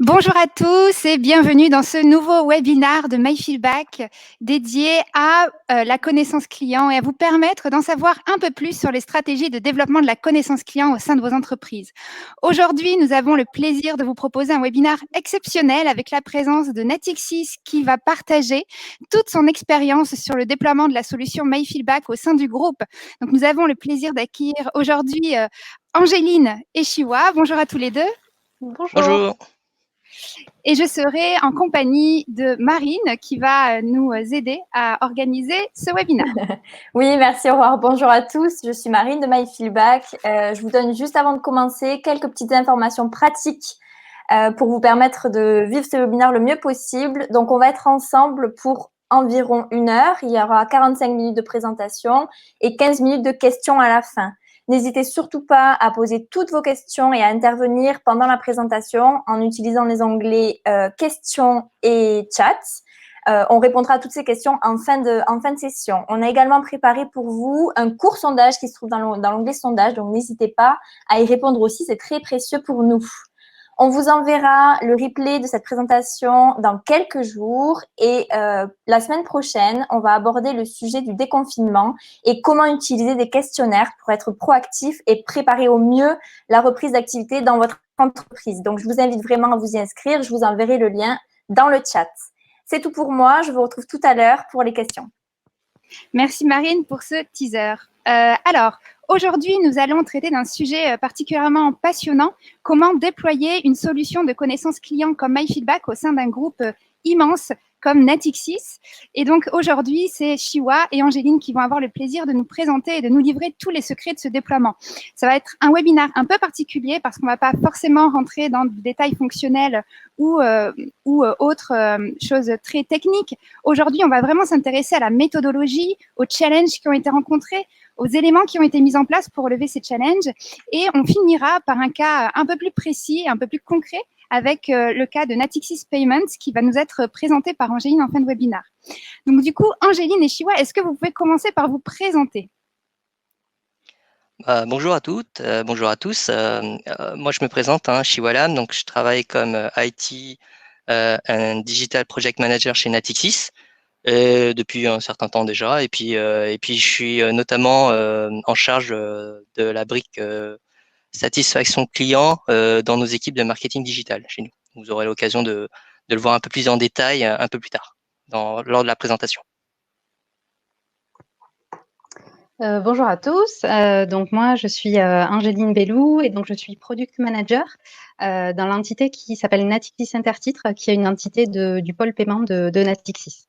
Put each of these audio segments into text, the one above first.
Bonjour à tous et bienvenue dans ce nouveau webinaire de MyFeedback dédié à la connaissance client et à vous permettre d'en savoir un peu plus sur les stratégies de développement de la connaissance client au sein de vos entreprises. Aujourd'hui, nous avons le plaisir de vous proposer un webinaire exceptionnel avec la présence de Natixis qui va partager toute son expérience sur le déploiement de la solution MyFeedback au sein du groupe. Donc, nous avons le plaisir d'accueillir aujourd'hui Angéline et Chiwa. Bonjour à tous les deux. Bonjour. Et je serai en compagnie de Marine qui va nous aider à organiser ce webinaire. Oui, merci Aurore. Bonjour à tous. Je suis Marine de MyFeedback. Je vous donne juste avant de commencer quelques petites informations pratiques pour vous permettre de vivre ce webinaire le mieux possible. Donc, on va être ensemble pour environ 1 heure. Il y aura 45 minutes de présentation et 15 minutes de questions à la fin. N'hésitez surtout pas à poser toutes vos questions et à intervenir pendant la présentation en utilisant les onglets questions et chat. On répondra à toutes ces questions en fin de session. On a également préparé pour vous un court sondage qui se trouve dans l'onglet sondage, donc n'hésitez pas à y répondre aussi, c'est très précieux pour nous. On vous enverra le replay de cette présentation dans quelques jours et la semaine prochaine, on va aborder le sujet du déconfinement et comment utiliser des questionnaires pour être proactif et préparer au mieux la reprise d'activité dans votre entreprise. Donc, je vous invite vraiment à vous y inscrire. Je vous enverrai le lien dans le chat. C'est tout pour moi. Je vous retrouve tout à l'heure pour les questions. Merci Marine pour ce teaser. Alors, aujourd'hui, nous allons traiter d'un sujet particulièrement passionnant, comment déployer une solution de connaissance client comme MyFeedback au sein d'un groupe immense comme Natixis. Et donc aujourd'hui, c'est Chiwa et Angéline qui vont avoir le plaisir de nous présenter et de nous livrer tous les secrets de ce déploiement. Ça va être un webinaire un peu particulier parce qu'on ne va pas forcément rentrer dans des détails fonctionnels ou autres choses très techniques. Aujourd'hui, on va vraiment s'intéresser à la méthodologie, aux challenges qui ont été rencontrés, aux éléments qui ont été mis en place pour relever ces challenges. Et on finira par un cas un peu plus précis, un peu plus concret, avec le cas de Natixis Payments qui va nous être présenté par Angéline en fin de webinaire. Donc du coup, Angéline et Chiwa, est-ce que vous pouvez commencer par vous présenter? Bonjour à toutes, bonjour à tous. Moi, je me présente, Chiwa Lam, donc je travaille comme IT and Digital Project Manager chez Natixis depuis un certain temps déjà. Et puis je suis notamment en charge de la brique satisfaction client dans nos équipes de marketing digital chez nous. Vous aurez l'occasion de le voir un peu plus en détail un peu plus tard lors de la présentation. Bonjour à tous. Donc moi, je suis Angéline Bellou et donc je suis Product Manager dans l'entité qui s'appelle Natixis Intertitres, qui est une entité du pôle paiement de Natixis.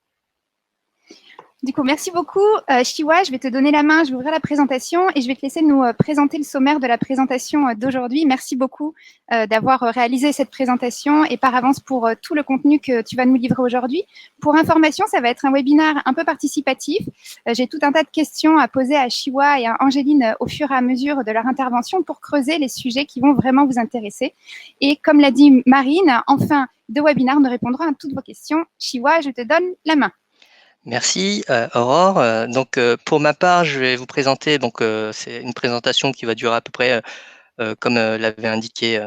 Du coup, merci beaucoup. Chiwa, je vais te donner la main, je vais ouvrir la présentation et je vais te laisser nous présenter le sommaire de la présentation d'aujourd'hui. Merci beaucoup d'avoir réalisé cette présentation et par avance pour tout le contenu que tu vas nous livrer aujourd'hui. Pour information, ça va être un webinaire un peu participatif. J'ai tout un tas de questions à poser à Chiwa et à Angéline au fur et à mesure de leur intervention pour creuser les sujets qui vont vraiment vous intéresser. Et comme l'a dit Marine, en fin de webinaire, nous répondrons à toutes vos questions. Chiwa, je te donne la main. Merci Aurore. Donc pour ma part, je vais vous présenter, c'est une présentation qui va durer à peu près, comme l'avait indiqué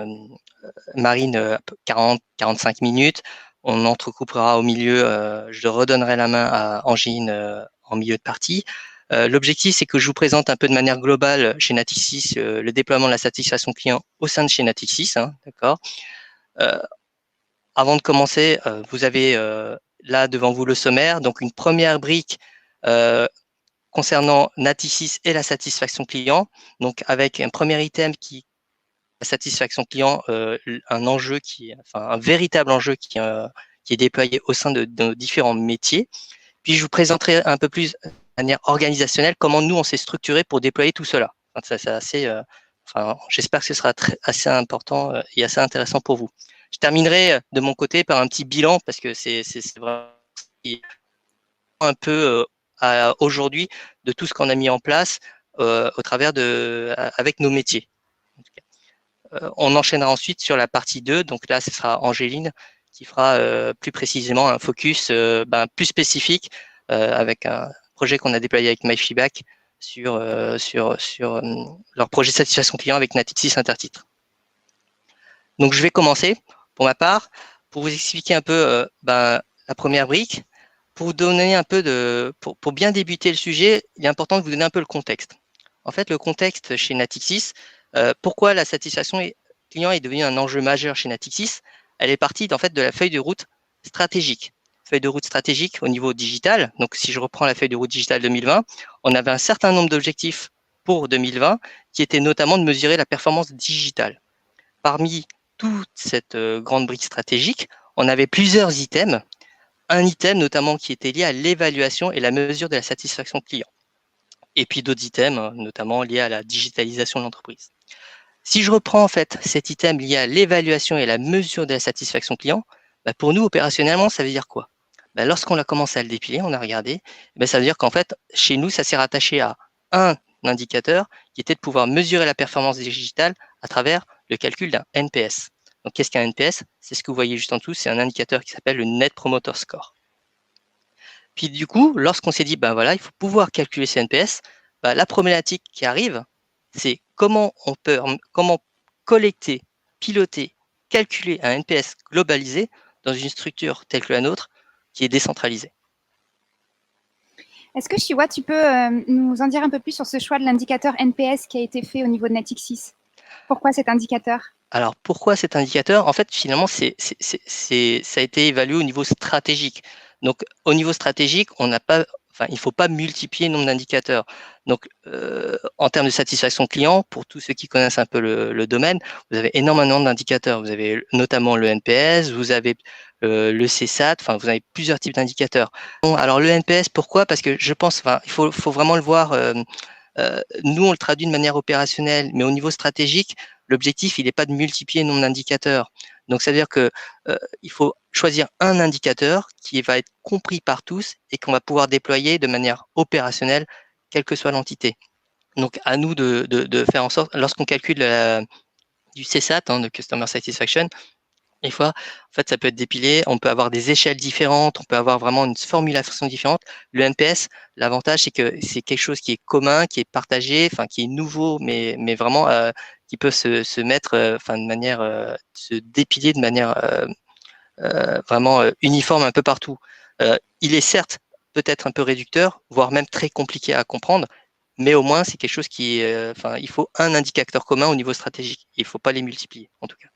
Marine, 40-45 minutes. On entrecoupera au milieu, je redonnerai la main à Angéline en milieu de partie. L'objectif, c'est que je vous présente un peu de manière globale chez Natixis le déploiement de la satisfaction client au sein de chez Natixis. D'accord. Avant de commencer, vous avez là devant vous le sommaire, donc une première brique concernant Natixis et la satisfaction client, donc avec un premier item qui est la satisfaction client, un véritable enjeu qui est déployé au sein de nos différents métiers. Puis je vous présenterai un peu plus de manière organisationnelle comment nous on s'est structuré pour déployer tout cela. C'est assez, j'espère que ce sera assez important et assez intéressant pour vous. Je terminerai de mon côté par un petit bilan parce que c'est vraiment un peu aujourd'hui de tout ce qu'on a mis en place au travers avec nos métiers. On enchaînera ensuite sur la partie 2. Donc là, ce sera Angéline qui fera plus précisément un focus plus spécifique avec un projet qu'on a déployé avec MyFeedback sur leur projet de satisfaction client avec Natixis Intertitres. Donc je vais commencer. pour ma part, pour vous expliquer un peu la première brique, pour vous donner un peu pour bien débuter le sujet, il est important de vous donner un peu le contexte. En fait, le contexte chez Natixis, pourquoi la satisfaction client est devenue un enjeu majeur chez Natixis, elle est partie en fait de la feuille de route stratégique. Feuille de route stratégique au niveau digital. Donc, si je reprends la feuille de route digitale 2020, on avait un certain nombre d'objectifs pour 2020 qui étaient notamment de mesurer la performance digitale. Parmi toute cette grande brique stratégique, on avait plusieurs items. Un item notamment qui était lié à l'évaluation et la mesure de la satisfaction client. Et puis d'autres items, notamment liés à la digitalisation de l'entreprise. Si je reprends en fait cet item lié à l'évaluation et la mesure de la satisfaction client, pour nous opérationnellement, ça veut dire quoi? Lorsqu'on a commencé à le dépiler, on a regardé, ça veut dire qu'en fait, chez nous, ça s'est rattaché à un indicateur qui était de pouvoir mesurer la performance digitale à travers le calcul d'un NPS. Donc, qu'est-ce qu'un NPS? C'est ce que vous voyez juste en dessous, c'est un indicateur qui s'appelle le Net Promoter Score. Puis du coup, lorsqu'on s'est dit, il faut pouvoir calculer ce NPS, la problématique qui arrive, c'est comment collecter, piloter, calculer un NPS globalisé dans une structure telle que la nôtre qui est décentralisée. Est-ce que Shiwa, tu peux nous en dire un peu plus sur ce choix de l'indicateur NPS qui a été fait au niveau de Natixis? Pourquoi cet indicateur? Alors, pourquoi cet indicateur? En fait, finalement, ça a été évalué au niveau stratégique. Donc, au niveau stratégique, il ne faut pas multiplier le nombre d'indicateurs. Donc, en termes de satisfaction client, pour tous ceux qui connaissent un peu le domaine, vous avez énormément d'indicateurs. Vous avez notamment le NPS, vous avez le CSAT, vous avez plusieurs types d'indicateurs. Bon, alors, le NPS, pourquoi? Parce que je pense, il faut vraiment le voir. Nous, on le traduit de manière opérationnelle, mais au niveau stratégique, l'objectif, il n'est pas de multiplier le nombre d'indicateurs. Donc, ça veut dire que il faut choisir un indicateur qui va être compris par tous et qu'on va pouvoir déployer de manière opérationnelle, quelle que soit l'entité. Donc, à nous de faire en sorte, lorsqu'on calcule du CSAT, de Customer Satisfaction, des fois, en fait, ça peut être dépilé, on peut avoir des échelles différentes, on peut avoir vraiment une formulation différente. Le NPS, l'avantage, c'est que c'est quelque chose qui est commun, qui est partagé, qui est nouveau, mais vraiment qui peut se mettre de manière, se dépiler de manière vraiment uniforme un peu partout. Il est certes peut-être un peu réducteur, voire même très compliqué à comprendre, mais au moins c'est quelque chose qui est, il faut un indicateur commun au niveau stratégique. Il ne faut pas les multiplier, en tout cas.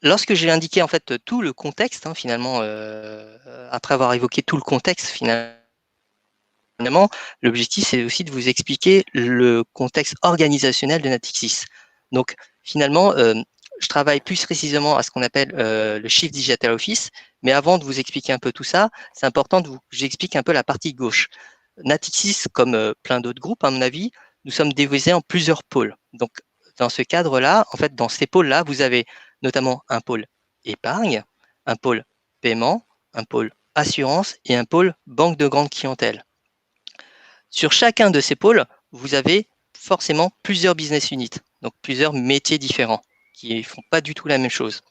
Lorsque j'ai indiqué en fait tout le contexte, finalement, après avoir évoqué tout le contexte, finalement, l'objectif c'est aussi de vous expliquer le contexte organisationnel de Natixis. Donc, finalement, je travaille plus précisément à ce qu'on appelle le Chief Digital Office, mais avant de vous expliquer un peu tout ça, c'est important que j'explique un peu la partie gauche. Natixis, comme plein d'autres groupes, à mon avis, nous sommes divisés en plusieurs pôles. Donc, dans ce cadre-là, en fait, dans ces pôles-là, vous avez notamment un pôle épargne, un pôle paiement, un pôle assurance et un pôle banque de grande clientèle. Sur chacun de ces pôles, vous avez forcément plusieurs business units, donc plusieurs métiers différents qui ne font pas du tout la même chose.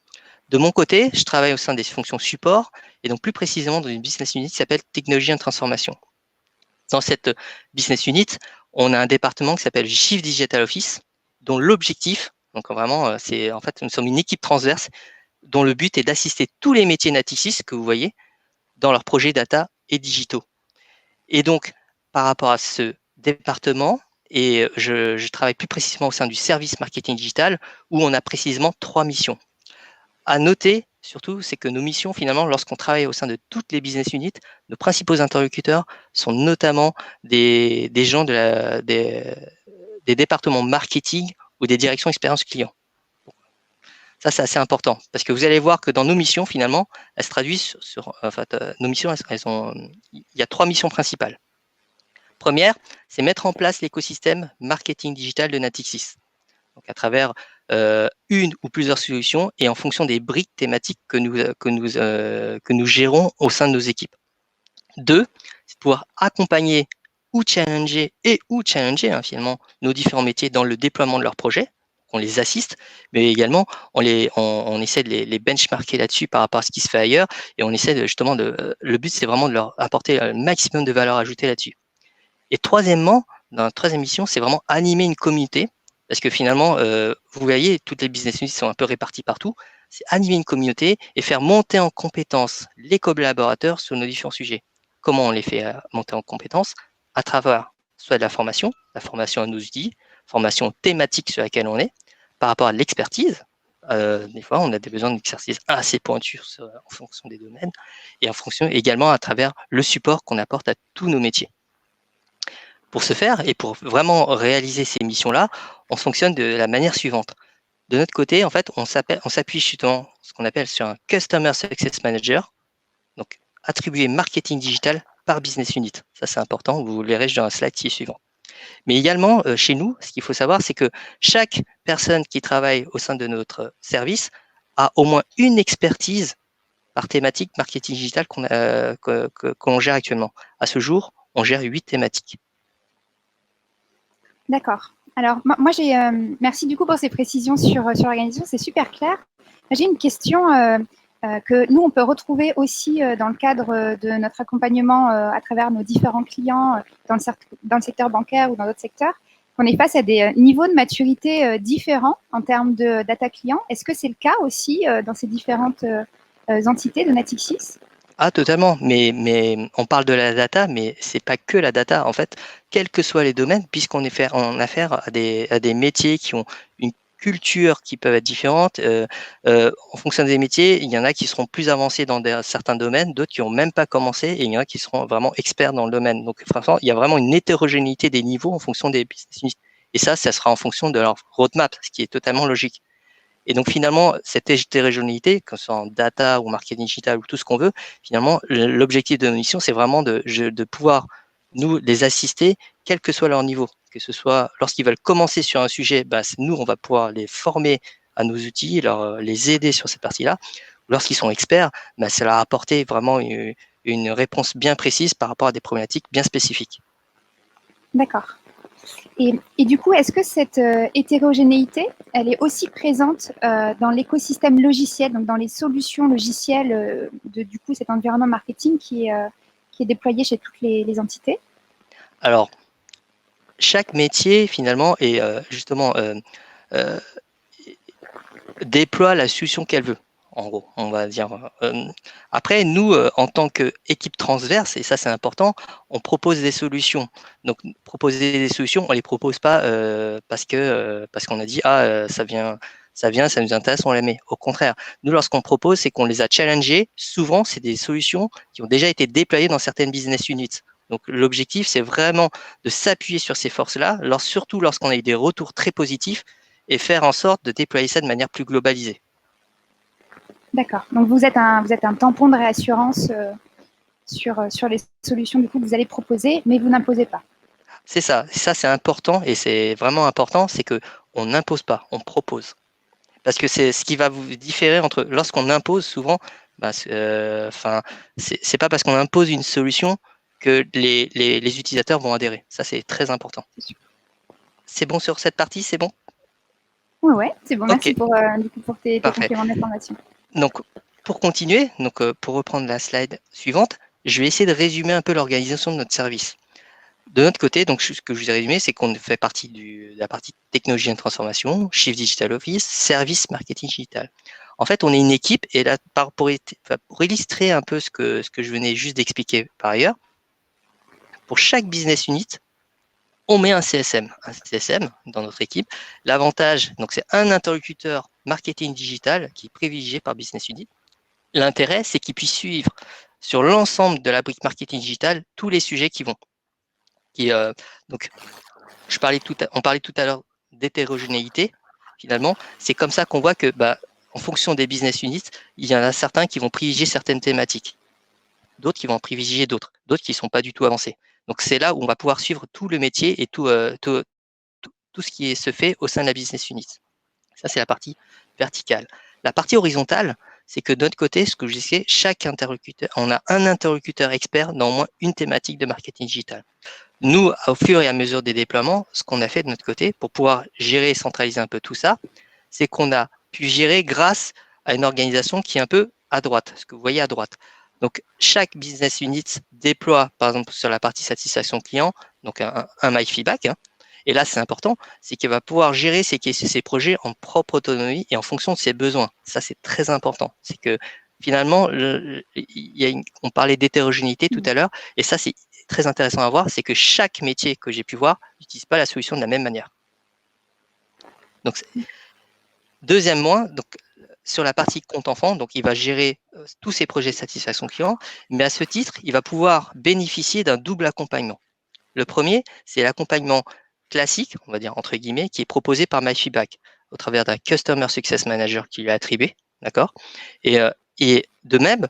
De mon côté, je travaille au sein des fonctions support et donc plus précisément dans une business unit qui s'appelle Technologie et Transformation. Dans cette business unit, on a un département qui s'appelle Chief Digital Office, dont l'objectif, donc vraiment, c'est en fait, nous sommes une équipe transverse dont le but est d'assister tous les métiers Natixis que vous voyez dans leurs projets data et digitaux. Et donc, par rapport à ce département, et je travaille plus précisément au sein du service marketing digital où on a précisément 3 missions. À noter, surtout, c'est que nos missions, finalement, lorsqu'on travaille au sein de toutes les business units, nos principaux interlocuteurs sont notamment des gens des départements marketing ou des directions expérience client. Ça, c'est assez important parce que vous allez voir que dans nos missions, finalement, elles se traduisent nos missions, il y a 3 missions principales. Première, c'est mettre en place l'écosystème marketing digital de Natixis. Donc, à travers une ou plusieurs solutions et en fonction des briques thématiques que nous gérons au sein de nos équipes. 2, c'est de pouvoir accompagner ou challenger finalement nos différents métiers dans le déploiement de leurs projets. On les assiste, mais également on essaie de les benchmarker là-dessus par rapport à ce qui se fait ailleurs et on essaie le but c'est vraiment de leur apporter le maximum de valeur ajoutée là-dessus. Et troisièmement, dans la troisième mission, c'est vraiment animer une communauté. Parce que finalement, vous voyez, toutes les business units sont un peu réparties partout. c'est animer une communauté et faire monter en compétence les collaborateurs sur nos différents sujets. Comment on les fait monter en compétence? À travers soit de la formation à nos outils, formation thématique sur laquelle on est, par rapport à l'expertise. Des fois, on a des besoins d'exercice assez pointus en fonction des domaines et en fonction également à travers le support qu'on apporte à tous nos métiers. Pour ce faire et pour vraiment réaliser ces missions-là, on fonctionne de la manière suivante. De notre côté, en fait, on s'appuie justement ce qu'on appelle sur un Customer Success Manager, donc attribué marketing digital par business unit. Ça, c'est important. Vous le verrez dans un slide qui est suivant. Mais également, chez nous, ce qu'il faut savoir, c'est que chaque personne qui travaille au sein de notre service a au moins une expertise par thématique marketing digital qu'on gère actuellement. À ce jour, on gère 8 thématiques. D'accord. Alors, moi j'ai merci du coup pour ces précisions sur l'organisation, c'est super clair. J'ai une question que nous, on peut retrouver aussi dans le cadre de notre accompagnement à travers nos différents clients dans le secteur bancaire ou dans d'autres secteurs. On est face à des niveaux de maturité différents en termes de data client. Est-ce que c'est le cas aussi dans ces différentes entités de Natixis? Ah, totalement. Mais on parle de la data, mais c'est pas que la data. En fait, quels que soient les domaines, puisqu'on est en affaire à des métiers qui ont une culture qui peuvent être différentes. En fonction des métiers, il y en a qui seront plus avancés dans certains domaines, d'autres qui n'ont même pas commencé, et il y en a qui seront vraiment experts dans le domaine. Donc, franchement, il y a vraiment une hétérogénéité des niveaux en fonction des business units. Et ça sera en fonction de leur roadmap, ce qui est totalement logique. Et donc finalement, cette hétérogénéité, que ce soit en data ou marketing digital ou tout ce qu'on veut, finalement, l'objectif de nos missions, c'est vraiment de pouvoir nous les assister, quel que soit leur niveau. Que ce soit lorsqu'ils veulent commencer sur un sujet, nous, on va pouvoir les former à nos outils, les aider sur cette partie-là. Lorsqu'ils sont experts, ça leur apporter vraiment une réponse bien précise par rapport à des problématiques bien spécifiques. D'accord. Et du coup, est-ce que cette hétérogénéité, elle est aussi présente dans l'écosystème logiciel, donc dans les solutions logicielles de du coup cet environnement marketing qui est déployé chez toutes les entités? Alors, chaque métier finalement est justement déploie la solution qu'elle veut. En gros, on va dire. Après, nous, en tant qu'équipe transverse, et ça c'est important, on propose des solutions. Donc, proposer des solutions, on les propose pas parce qu'on a dit ça nous intéresse, on les met. Au contraire, nous, lorsqu'on propose, c'est qu'on les a challengés. Souvent, c'est des solutions qui ont déjà été déployées dans certaines business units. Donc, l'objectif, c'est vraiment de s'appuyer sur ces forces-là, surtout lorsqu'on a eu des retours très positifs, et faire en sorte de déployer ça de manière plus globalisée. D'accord. Donc, vous êtes un tampon de réassurance sur les solutions du coup, que vous allez proposer, mais vous n'imposez pas. C'est ça. Ça, c'est important et c'est vraiment important, c'est qu'on n'impose pas, on propose. Parce que c'est ce qui va vous différer entre lorsqu'on impose souvent, c'est pas parce qu'on impose une solution que les utilisateurs vont adhérer. Ça, c'est très important. C'est bon sur cette partie, c'est bon? Oui, c'est bon. Merci Okay. pour tes compléments d'information. Donc, pour continuer, pour reprendre la slide suivante, je vais essayer de résumer un peu l'organisation de notre service. De notre côté, donc, ce que je vous ai résumé, c'est qu'on fait partie de la partie technologie et transformation, Chief Digital Office, service marketing digital. En fait, on est une équipe, et là, pour illustrer un peu ce que je venais juste d'expliquer par ailleurs, pour chaque business unit, on met un CSM dans notre équipe. L'avantage, donc, c'est un interlocuteur marketing digital qui est privilégié par business unit. L'intérêt, c'est qu'il puisse suivre sur l'ensemble de la brique marketing digital tous les sujets qui vont. Donc, on parlait tout à l'heure d'hétérogénéité. Finalement, c'est comme ça qu'on voit que, en fonction des business units, il y en a certains qui vont privilégier certaines thématiques, d'autres qui vont en privilégier d'autres qui ne sont pas du tout avancés. Donc, c'est là où on va pouvoir suivre tout le métier et tout ce qui se fait au sein de la business unit. Ça, c'est la partie verticale. La partie horizontale, c'est que de notre côté, ce que je disais, chaque interlocuteur, on a un interlocuteur expert dans au moins une thématique de marketing digital. Nous, au fur et à mesure des déploiements, ce qu'on a fait de notre côté pour pouvoir gérer et centraliser un peu tout ça, c'est qu'on a pu gérer grâce à une organisation qui est un peu à droite, ce que vous voyez à droite. Donc, chaque business unit déploie, par exemple, sur la partie satisfaction client, donc un MyFeedback, Et là, c'est important, c'est qu'il va pouvoir gérer ses projets en propre autonomie et en fonction de ses besoins. Ça, c'est très important. C'est que finalement, on parlait d'hétérogénéité tout à l'heure, et ça, c'est très intéressant à voir, c'est que chaque métier que j'ai pu voir n'utilise pas la solution de la même manière. Donc, deuxièmement, donc, sur la partie compte enfant, donc il va gérer tous ses projets de satisfaction client, mais à ce titre, il va pouvoir bénéficier d'un double accompagnement. Le premier, c'est l'accompagnement classique, on va dire entre guillemets, qui est proposé par MyFeedback au travers d'un Customer Success Manager qui lui est attribué, d'accord. Et de même,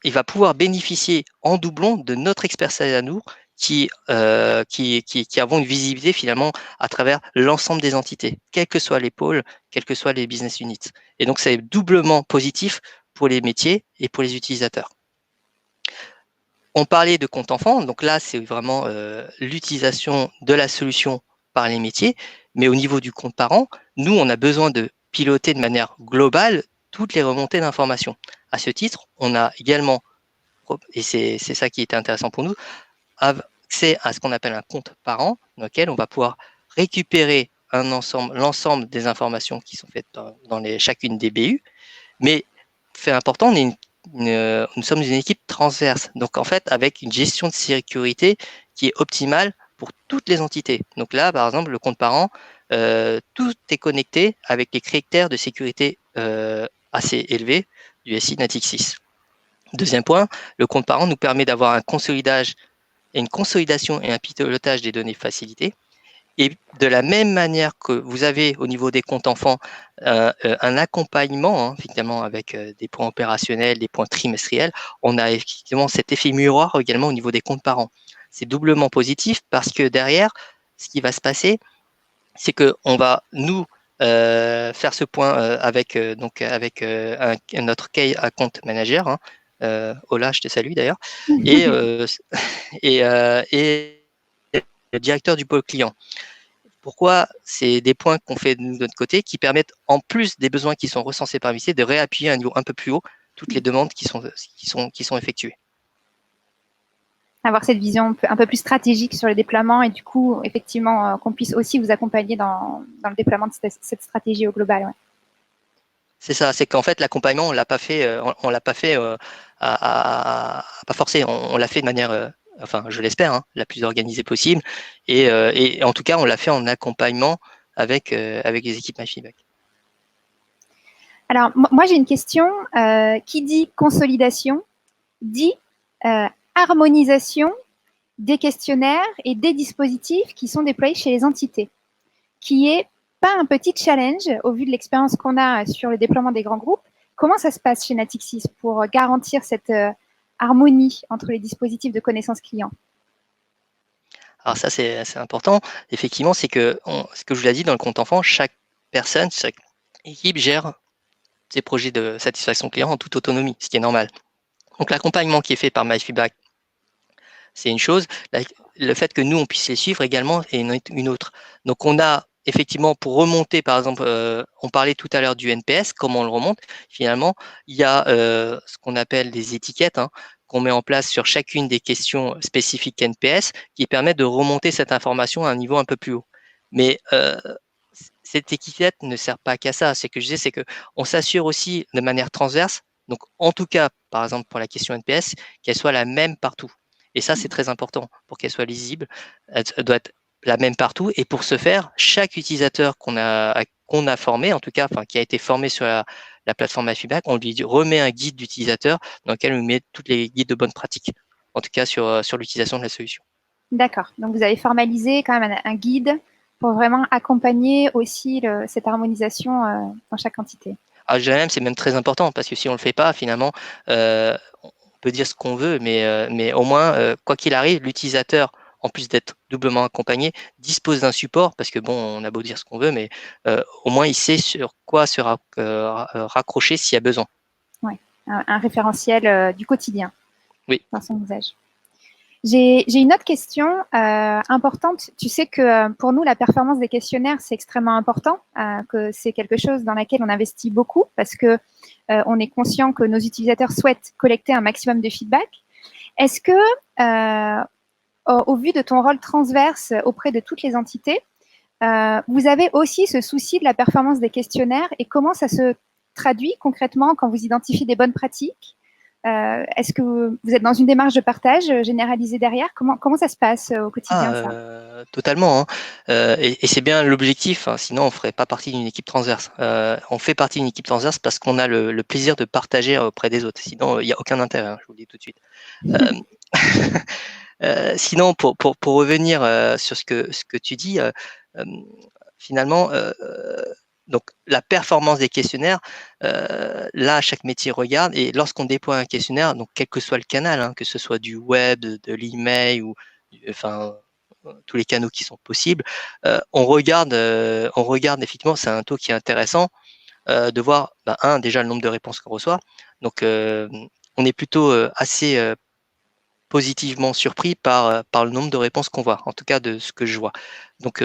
il va pouvoir bénéficier en doublon de notre expertise à nous, qui avons une visibilité finalement à travers l'ensemble des entités, quels que soient les pôles, quels que soient les business units. Et donc, c'est doublement positif pour les métiers et pour les utilisateurs. On parlait de compte enfant, donc là, c'est vraiment l'utilisation de la solution par les métiers, mais au niveau du compte parent, nous, on a besoin de piloter de manière globale toutes les remontées d'informations. À ce titre, on a également, et c'est ça qui était intéressant pour nous, accès à ce qu'on appelle un compte parent, dans lequel on va pouvoir récupérer l'ensemble des informations qui sont faites dans chacune des BU. Mais, fait important, nous sommes une équipe transverse, donc en fait avec une gestion de sécurité qui est optimale pour toutes les entités. Donc là, par exemple, le compte parent, tout est connecté avec les critères de sécurité assez élevés du SI Natixis. Deuxième point, le compte parent nous permet d'avoir une consolidation et un pilotage des données facilitées. Et de la même manière que vous avez au niveau des comptes enfants un accompagnement, effectivement, avec des points opérationnels, des points trimestriels, on a effectivement cet effet miroir également au niveau des comptes parents. C'est doublement positif parce que derrière, ce qui va se passer, c'est qu'on va nous faire ce point avec notre Key Account Manager. Ola, je te salue d'ailleurs, et le directeur du pôle client. Pourquoi? C'est des points qu'on fait de notre côté qui permettent, en plus des besoins qui sont recensés par métier, de réappuyer à un niveau un peu plus haut toutes les demandes qui sont effectuées. Avoir cette vision un peu plus stratégique sur le déploiement et du coup, effectivement, qu'on puisse aussi vous accompagner dans le déploiement de cette stratégie au global. Ouais. C'est ça, c'est qu'en fait l'accompagnement on l'a pas fait pas forcé, on l'a fait de manière, enfin je l'espère, la plus organisée possible et en tout cas on l'a fait en accompagnement avec les équipes MyFeedback. Alors moi j'ai une question qui dit consolidation, dit harmonisation des questionnaires et des dispositifs qui sont déployés chez les entités, qui est pas un petit challenge au vu de l'expérience qu'on a sur le déploiement des grands groupes. Comment ça se passe chez Natixis pour garantir cette harmonie entre les dispositifs de connaissance client? Alors ça, c'est important. Effectivement, c'est que, ce que je vous l'ai dit, dans le compte enfant, chaque personne, chaque équipe gère ses projets de satisfaction client en toute autonomie, ce qui est normal. Donc l'accompagnement qui est fait par MyFeedback, c'est une chose. Le fait que nous, on puisse les suivre également est une autre. Donc on a effectivement, pour remonter, par exemple, on parlait tout à l'heure du NPS, comment on le remonte. Finalement, il y a ce qu'on appelle des étiquettes qu'on met en place sur chacune des questions spécifiques NPS qui permettent de remonter cette information à un niveau un peu plus haut. Mais cette étiquette ne sert pas qu'à ça. C'est que je disais, c'est qu'on s'assure aussi de manière transverse, donc en tout cas, par exemple, pour la question NPS, qu'elle soit la même partout. Et ça, c'est très important pour qu'elle soit lisible. Elle doit être la même partout. Et pour ce faire, chaque utilisateur qu'on a formé, en tout cas, qui a été formé sur la plateforme MyFeedback, on lui remet un guide d'utilisateur dans lequel on met toutes les guides de bonnes pratiques, en tout cas sur l'utilisation de la solution. D'accord. Donc, vous avez formalisé quand même un guide pour vraiment accompagner aussi cette harmonisation dans chaque entité. Ah, je dirais même, c'est même très important parce que si on ne le fait pas, finalement, on peut dire ce qu'on veut, mais au moins, quoi qu'il arrive, l'utilisateur, en plus d'être doublement accompagné, dispose d'un support parce que bon, on a beau dire ce qu'on veut, mais au moins il sait sur quoi se raccrocher s'il y a besoin. Oui, un référentiel du quotidien. Oui. Dans son usage. J'ai une autre question importante. Tu sais que pour nous, la performance des questionnaires, c'est extrêmement important, que c'est quelque chose dans laquelle on investit beaucoup parce que on est conscient que nos utilisateurs souhaitent collecter un maximum de feedback. Est-ce que, au vu de ton rôle transverse auprès de toutes les entités, Vous avez aussi ce souci de la performance des questionnaires et comment ça se traduit concrètement quand vous identifiez des bonnes pratiques? Est-ce que vous êtes dans une démarche de partage généralisée derrière? Comment ça se passe au quotidien, ça? Totalement, hein. Et c'est bien l'objectif, hein, sinon on ne ferait pas partie d'une équipe transverse. On fait partie d'une équipe transverse parce qu'on a le plaisir de partager auprès des autres. Sinon, il n'y a aucun intérêt, hein, je vous le dis tout de suite. Sinon, pour revenir sur ce que tu dis, finalement, donc la performance des questionnaires, là, chaque métier regarde, et lorsqu'on déploie un questionnaire, donc quel que soit le canal, hein, que ce soit du web, de l'email ou tous les canaux qui sont possibles, on regarde effectivement, c'est un taux qui est intéressant de voir, déjà le nombre de réponses qu'on reçoit. Donc, on est plutôt assez positivement surpris par le nombre de réponses qu'on voit, en tout cas de ce que je vois. Donc,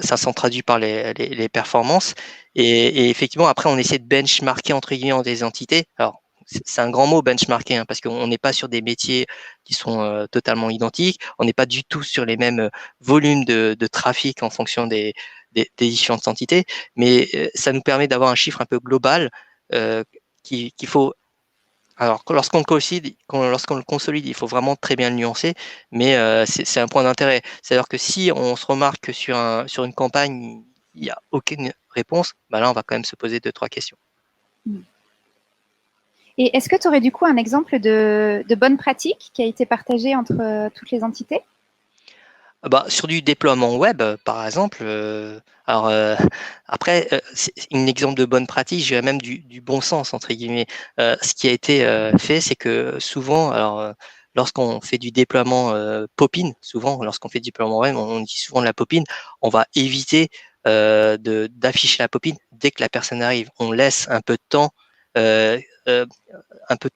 ça s'en traduit par les performances. Et effectivement, après, on essaie de benchmarker entre guillemets des entités. Alors, c'est un grand mot, benchmarker, hein, parce qu'on n'est pas sur des métiers qui sont totalement identiques. On n'est pas du tout sur les mêmes volumes de trafic en fonction des différentes entités. Mais ça nous permet d'avoir un chiffre un peu global qu'il faut. Alors, lorsqu'on le consolide, il faut vraiment très bien le nuancer, mais c'est un point d'intérêt. C'est-à-dire que si on se remarque que sur une campagne, il n'y a aucune réponse, là, on va quand même se poser 2-3 questions. Et est-ce que tu aurais du coup un exemple de bonne pratique qui a été partagée entre toutes les entités? Sur du déploiement web, par exemple, après, c'est un exemple de bonne pratique, je dirais même du bon sens, entre guillemets. Ce qui a été fait, c'est que souvent, lorsqu'on fait du déploiement pop-in, souvent, lorsqu'on fait du déploiement web, on dit souvent de la pop-in, on va éviter d'afficher la pop-in dès que la personne arrive. On laisse un peu de temps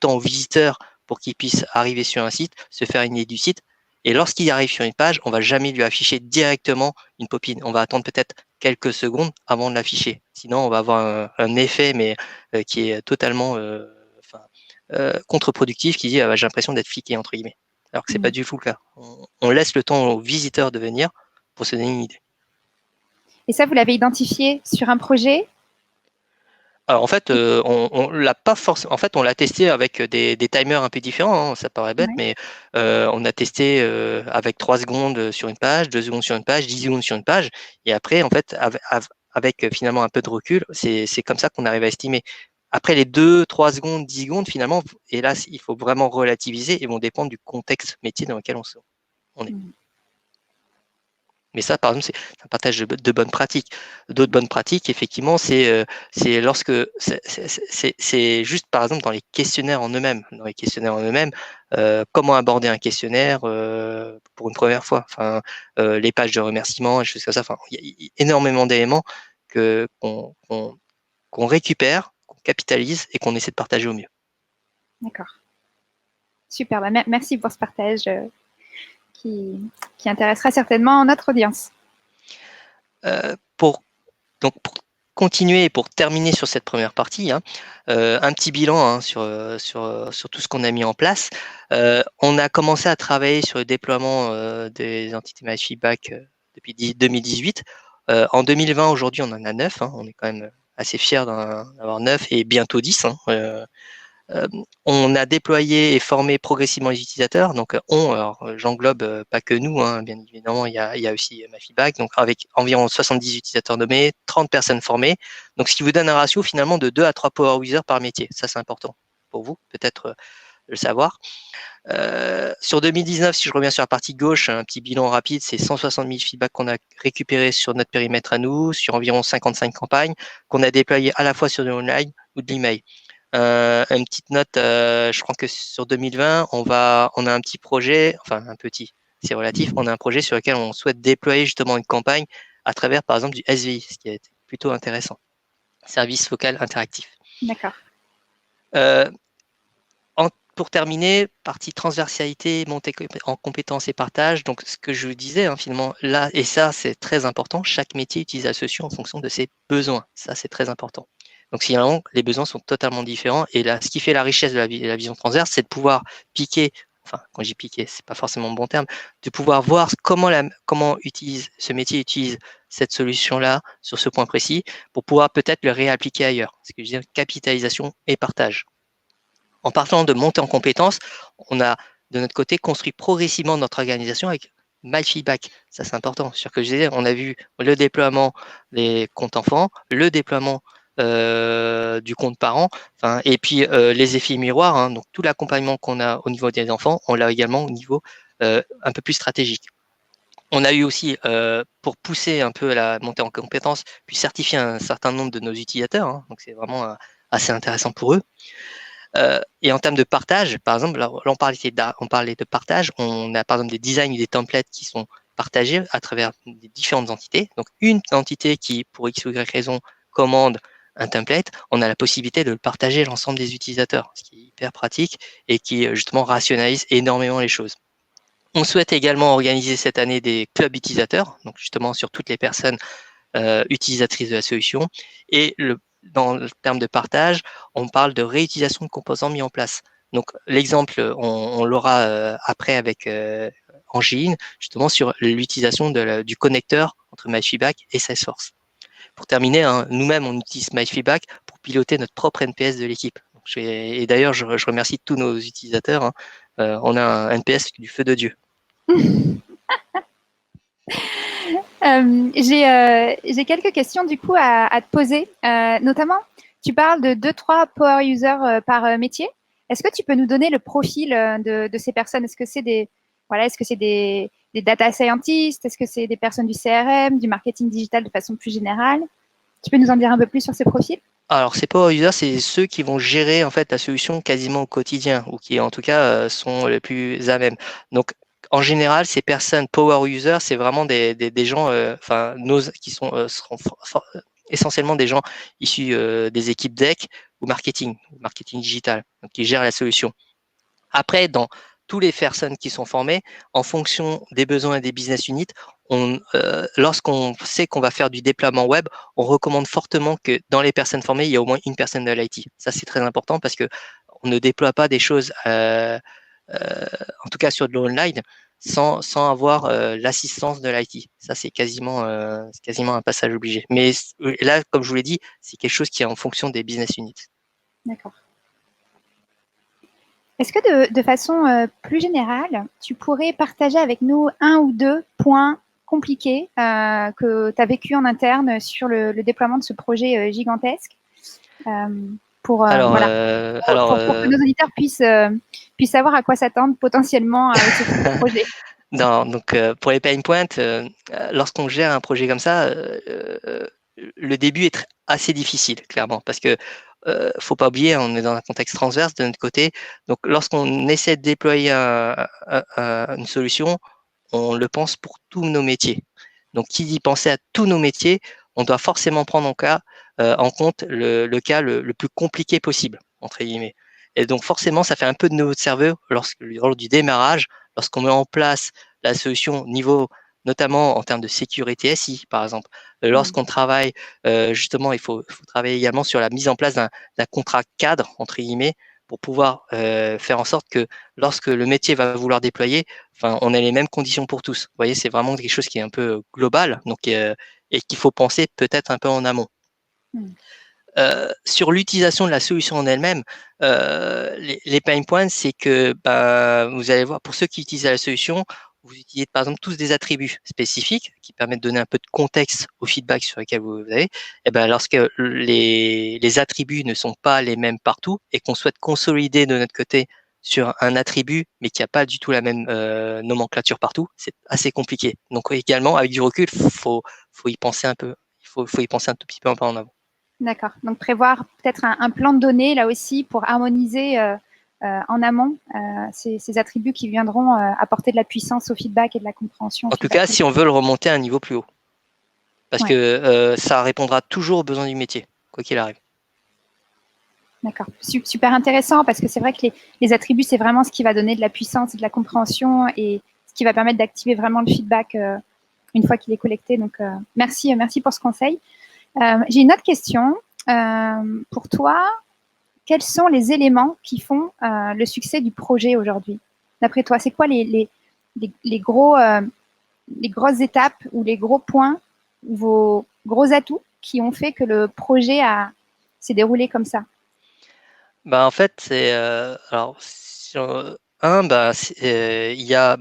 aux visiteurs pour qu'ils puissent arriver sur un site, se faire une idée du site. Et lorsqu'il arrive sur une page, on va jamais lui afficher directement une pop-in. On va attendre peut-être quelques secondes avant de l'afficher. Sinon, on va avoir un effet, mais qui est totalement contre-productif, qui dit j'ai l'impression d'être fliqué, entre guillemets. Alors que c'est pas du tout le cas. On laisse le temps aux visiteurs de venir pour se donner une idée. Et ça, vous l'avez identifié sur un projet? Alors en fait, on l'a pas forcément. En fait, on l'a testé avec des timers un peu différents. Hein, ça paraît bête, mais on a testé avec 3 secondes sur une page, 2 secondes sur une page, 10 secondes sur une page. Et après, en fait, avec finalement un peu de recul, c'est comme ça qu'on arrive à estimer. Après les 2, 3 secondes, 10 secondes, finalement, et là, il faut vraiment relativiser et vont dépendre du contexte métier dans lequel on est. Mais ça, par exemple, c'est un partage de bonnes pratiques. D'autres bonnes pratiques, effectivement, c'est lorsque c'est juste, par exemple, dans les questionnaires en eux-mêmes. Dans les questionnaires en eux-mêmes, comment aborder un questionnaire pour une première fois. Enfin, les pages de remerciements, et choses comme ça. Enfin, il y a énormément d'éléments qu'on récupère, qu'on capitalise et qu'on essaie de partager au mieux. D'accord. Super. Merci pour ce partage. Qui intéressera certainement notre audience. Pour continuer et pour terminer sur cette première partie, un petit bilan sur tout ce qu'on a mis en place. On a commencé à travailler sur le déploiement des entités MyFeedback depuis 2018. En 2020, aujourd'hui, on en a 9. On est quand même assez fiers d'en avoir 9 et bientôt 10. On a déployé et formé progressivement les utilisateurs. Donc, j'englobe pas que nous, bien évidemment, il y a aussi MyFeedback, donc avec environ 70 utilisateurs nommés, 30 personnes formées. Donc, ce qui vous donne un ratio finalement de 2 à 3 power users par métier. Ça, c'est important pour vous, peut-être le savoir. Sur 2019, si je reviens sur la partie gauche, un petit bilan rapide, c'est 160 000 feedbacks qu'on a récupérés sur notre périmètre à nous, sur environ 55 campagnes, qu'on a déployées à la fois sur de l'online ou de l'email. Une petite note, je crois que sur 2020, on a un petit projet, enfin un petit, c'est relatif, on a un projet sur lequel on souhaite déployer justement une campagne à travers par exemple du SVI, ce qui est plutôt intéressant. Service vocal interactif. D'accord. Pour terminer, partie transversalité, montée en compétences et partage. Donc, ce que je vous disais, finalement, là, et ça, c'est très important, chaque métier utilise la solution en fonction de ses besoins. Ça, c'est très important. Donc, finalement, les besoins sont totalement différents. Et là, ce qui fait la richesse de la vision transverse, c'est de pouvoir piquer enfin quand j'ai piqué, c'est pas forcément le bon terme, de pouvoir voir comment ce métier utilise cette solution-là sur ce point précis pour pouvoir peut-être le réappliquer ailleurs. Ce que je veux dire, capitalisation et partage. En partant de monter en compétences, on a de notre côté construit progressivement notre organisation avec MyFeedback. Ça, c'est important. Sur que je disais, on a vu le déploiement des comptes enfants, le déploiement du compte parent, et puis les effets miroirs. Hein, donc tout l'accompagnement qu'on a au niveau des enfants, on l'a également au niveau un peu plus stratégique. On a eu aussi, pour pousser un peu la montée en compétences, puis certifier un certain nombre de nos utilisateurs. Hein, donc c'est vraiment assez intéressant pour eux. Et en termes de partage, par exemple, là on parlait de partage, on a par exemple des designs et des templates qui sont partagés à travers des différentes entités. Donc une entité qui, pour X ou Y raison, commande un template, on a la possibilité de le partager à l'ensemble des utilisateurs, ce qui est hyper pratique et qui justement rationalise énormément les choses. On souhaite également organiser cette année des clubs utilisateurs, donc justement sur toutes les personnes utilisatrices de la solution. Et dans le terme de partage, on parle de réutilisation de composants mis en place. Donc l'exemple, on l'aura après avec Angéline, justement sur l'utilisation du connecteur entre MyFeedback et Salesforce. Pour terminer, hein, nous-mêmes, on utilise MyFeedback pour piloter notre propre NPS de l'équipe. Et d'ailleurs, je remercie tous nos utilisateurs. Hein. On a un NPS du feu de Dieu. J'ai quelques questions du coup à te poser. Notamment, tu parles de 2-3 power users par métier. Est-ce que tu peux nous donner le profil de ces personnes? Est-ce que c'est des data scientists? Est-ce que c'est des personnes du CRM, du marketing digital de façon plus générale? Tu peux nous en dire un peu plus sur ces profils? Alors, ces power users, c'est ceux qui vont gérer en fait la solution quasiment au quotidien ou qui en tout cas sont les plus à même. Donc, en général, ces personnes power users, c'est vraiment des gens, qui seront essentiellement des gens issus des équipes DEC ou marketing digital, donc qui gèrent la solution. Après, dans toutes les personnes qui sont formées, en fonction des besoins et des business units, lorsqu'on sait qu'on va faire du déploiement web, on recommande fortement que dans les personnes formées, il y a au moins une personne de l'IT. Ça, c'est très important parce que on ne déploie pas des choses, en tout cas sur de l'online, sans avoir l'assistance de l'IT. Ça, c'est quasiment un passage obligé. Mais là, comme je vous l'ai dit, c'est quelque chose qui est en fonction des business units. D'accord. Est-ce que de façon plus générale, tu pourrais partager avec nous 1 ou 2 points compliqués que tu as vécu en interne sur le déploiement de ce projet gigantesque pour que nos auditeurs puissent savoir à quoi s'attendre potentiellement avec ce projet? Non, donc pour les pain points, lorsqu'on gère un projet comme ça, le début est assez difficile, clairement, parce que faut pas oublier, on est dans un contexte transverse de notre côté. Donc, lorsqu'on essaie de déployer une solution, on le pense pour tous nos métiers. Donc, qui dit penser à tous nos métiers, on doit forcément prendre en compte le cas le plus compliqué possible, entre guillemets. Et donc, forcément, ça fait un peu de notre cerveau lors du démarrage, lorsqu'on met en place la solution niveau, notamment en termes de sécurité SI, par exemple. Lorsqu'on travaille, justement, il faut travailler également sur la mise en place d'un contrat cadre, entre guillemets, pour pouvoir faire en sorte que lorsque le métier va vouloir déployer, on ait les mêmes conditions pour tous. Vous voyez, c'est vraiment quelque chose qui est un peu global, donc et qu'il faut penser peut-être un peu en amont. Sur l'utilisation de la solution en elle-même, les pain points, c'est que vous allez voir, pour ceux qui utilisent la solution, vous utilisez par exemple tous des attributs spécifiques qui permettent de donner un peu de contexte au feedback sur lequel vous avez. Et lorsque les attributs ne sont pas les mêmes partout et qu'on souhaite consolider de notre côté sur un attribut, mais qui n'a pas du tout la même nomenclature partout, c'est assez compliqué. Donc également, avec du recul, faut y penser un peu. Il faut y penser un tout petit peu en avant. D'accord. Donc, prévoir peut-être un plan de données, là aussi, pour harmoniser en amont ces attributs qui viendront apporter de la puissance au feedback et de la compréhension. En tout cas, si on veut le remonter à un niveau plus haut. Parce que ça répondra toujours aux besoins du métier, quoi qu'il arrive. D'accord. Super intéressant, parce que c'est vrai que les attributs, c'est vraiment ce qui va donner de la puissance et de la compréhension et ce qui va permettre d'activer vraiment le feedback une fois qu'il est collecté. Donc, merci pour ce conseil. J'ai une autre question. Pour toi, quels sont les éléments qui font le succès du projet aujourd'hui? d'après toi? C'est quoi les grosses étapes ou les gros points, vos gros atouts qui ont fait que le projet s'est déroulé comme ça? En fait, c'est alors il y a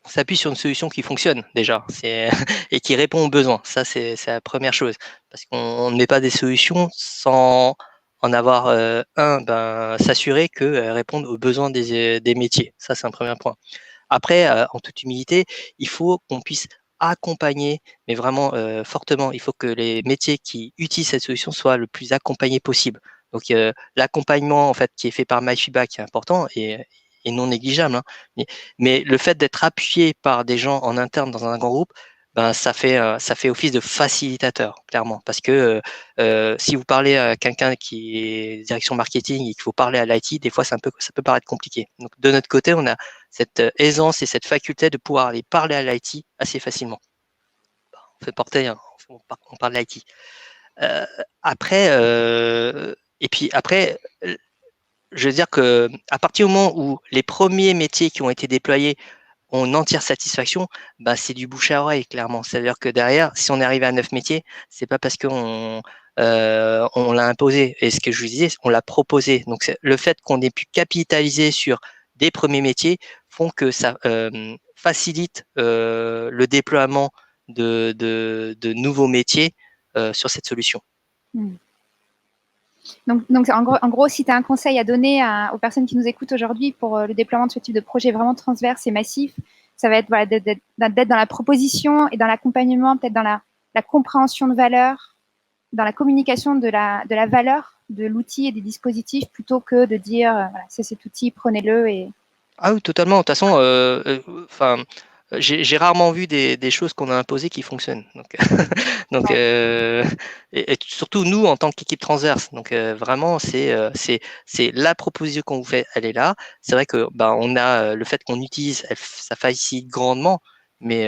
on s'appuie sur une solution qui fonctionne déjà, et qui répond aux besoins. Ça, c'est la première chose, parce qu'on ne met pas des solutions sans en avoir s'assurer qu'elles répondent aux besoins des métiers. Ça, c'est un premier point. Après, en toute humilité, il faut qu'on puisse accompagner, mais vraiment fortement. Il faut que les métiers qui utilisent cette solution soient le plus accompagnés possible. Donc, l'accompagnement en fait qui est fait par MyFeedback est important et non négligeable, hein. Mais le fait d'être appuyé par des gens en interne dans un grand groupe, ça fait office de facilitateur, clairement. Parce que si vous parlez à quelqu'un qui est direction marketing et qu'il faut parler à l'IT, des fois ça peut paraître compliqué. Donc de notre côté, on a cette aisance et cette faculté de pouvoir aller parler à l'IT assez facilement. On fait porter, hein, on parle de l'IT. Et puis après, je veux dire que à partir du moment où les premiers métiers qui ont été déployés ont une entière satisfaction, c'est du bouche à oreille, clairement. C'est-à-dire que derrière, si on est arrivé à 9 métiers, c'est pas parce qu'on on l'a imposé. Et ce que je vous disais, on l'a proposé. Donc le fait qu'on ait pu capitaliser sur des premiers métiers font que ça facilite le déploiement de nouveaux métiers sur cette solution. Donc en gros, si tu as un conseil à donner aux personnes qui nous écoutent aujourd'hui pour le déploiement de ce type de projet vraiment transverse et massif, ça va être d'être dans la proposition et dans l'accompagnement, peut-être dans la compréhension de valeur, dans la communication de la valeur de l'outil et des dispositifs, plutôt que de dire voilà, c'est cet outil, prenez-le. Ah oui, totalement. De toute façon, j'ai rarement vu des choses qu'on a imposées qui fonctionnent. Donc, et surtout nous en tant qu'équipe transverse. Donc vraiment, c'est la proposition qu'on vous fait, elle est là. C'est vrai que on a le fait qu'on utilise, ça facilite grandement, mais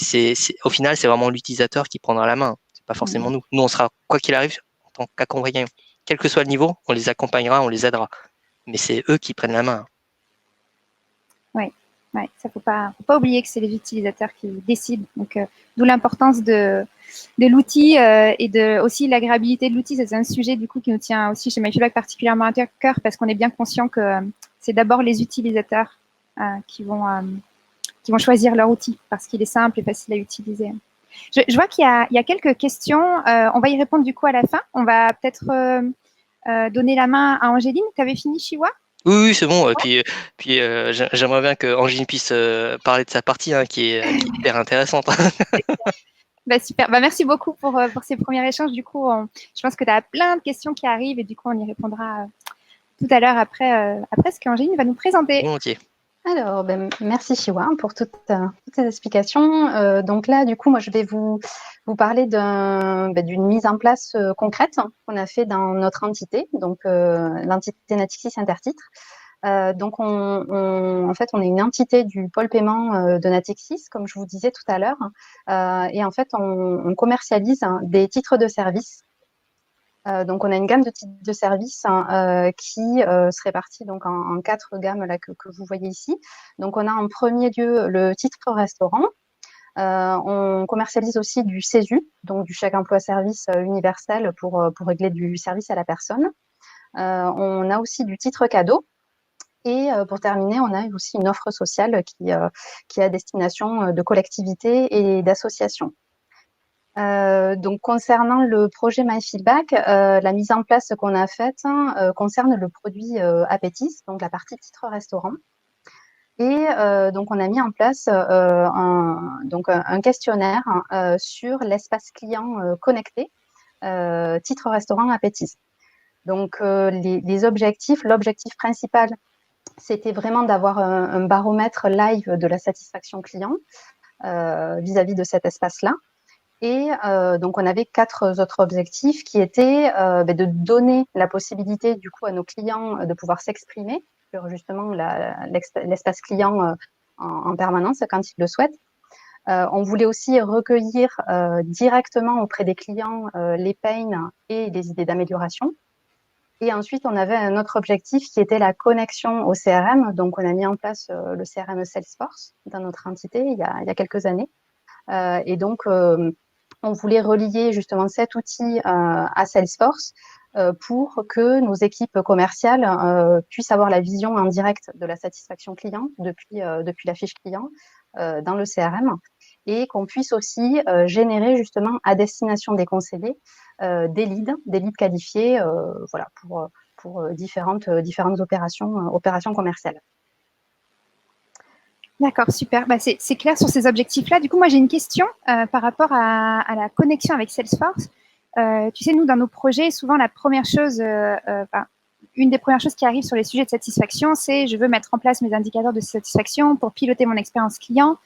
c'est au final, c'est vraiment l'utilisateur qui prendra la main. C'est pas forcément nous. Nous, on sera quoi qu'il arrive en tant qu'accompagnant, quel que soit le niveau, on les accompagnera, on les aidera. Mais c'est eux qui prennent la main. Ouais, ça faut pas oublier que c'est les utilisateurs qui décident. Donc, d'où l'importance de l'outil et aussi l'agréabilité de l'outil. C'est un sujet du coup qui nous tient aussi chez MyFeedback particulièrement à cœur parce qu'on est bien conscient que c'est d'abord les utilisateurs qui vont choisir leur outil parce qu'il est simple et facile à utiliser. Je vois qu'il y a quelques questions. On va y répondre du coup à la fin. On va peut-être donner la main à Angéline. Tu avais fini, Chiwa? Oui, c'est bon. Puis j'aimerais bien que Angéline puisse parler de sa partie qui est hyper intéressante. Super. Merci beaucoup pour ces premiers échanges. Du coup, je pense que tu as plein de questions qui arrivent et du coup, on y répondra tout à l'heure après ce qu'Angéline va nous présenter. Volontiers. Alors, merci Chiwa pour toutes ces explications. Donc là, du coup, moi, je vais vous parler d'une mise en place concrète qu'on a fait dans notre entité, donc l'entité Natixis Intertitre. Donc, en fait, on est une entité du pôle paiement de Natixis, comme je vous disais tout à l'heure. Et en fait, on commercialise des titres de service. Donc, on a une gamme de titres de service qui se répartit donc en 4 gammes là, que vous voyez ici. Donc, on a en premier lieu le titre restaurant. On commercialise aussi du CESU, donc du chèque emploi service universel pour régler du service à la personne. On a aussi du titre cadeau. Et pour terminer, on a aussi une offre sociale qui est à destination de collectivités et d'associations. Donc, concernant le projet MyFeedback, la mise en place qu'on a faite concerne le produit Appetis, donc la partie titre restaurant. Et donc, on a mis en place un questionnaire sur l'espace client connecté, titre restaurant Appetis. Donc, l'objectif principal, c'était vraiment d'avoir un baromètre live de la satisfaction client vis-à-vis de cet espace-là. Et donc, on avait 4 autres objectifs qui étaient de donner la possibilité du coup à nos clients de pouvoir s'exprimer sur justement l'espace client en permanence quand ils le souhaitent. On voulait aussi recueillir directement auprès des clients les pains et les idées d'amélioration. Et ensuite, on avait un autre objectif qui était la connexion au CRM. Donc, on a mis en place le CRM Salesforce dans notre entité il y a quelques années. Et donc, on voulait relier justement cet outil à Salesforce pour que nos équipes commerciales puissent avoir la vision en direct de la satisfaction client depuis la fiche client dans le CRM, et qu'on puisse aussi générer justement à destination des conseillers des leads qualifiés, voilà, pour différentes opérations commerciales. D'accord, super. Bah, c'est clair sur ces objectifs-là. Du coup, moi, j'ai une question par rapport à la connexion avec Salesforce. Tu sais, nous, dans nos projets, souvent, la première chose, une des premières choses qui arrive sur les sujets de satisfaction, c'est je veux mettre en place mes indicateurs de satisfaction pour piloter mon expérience client.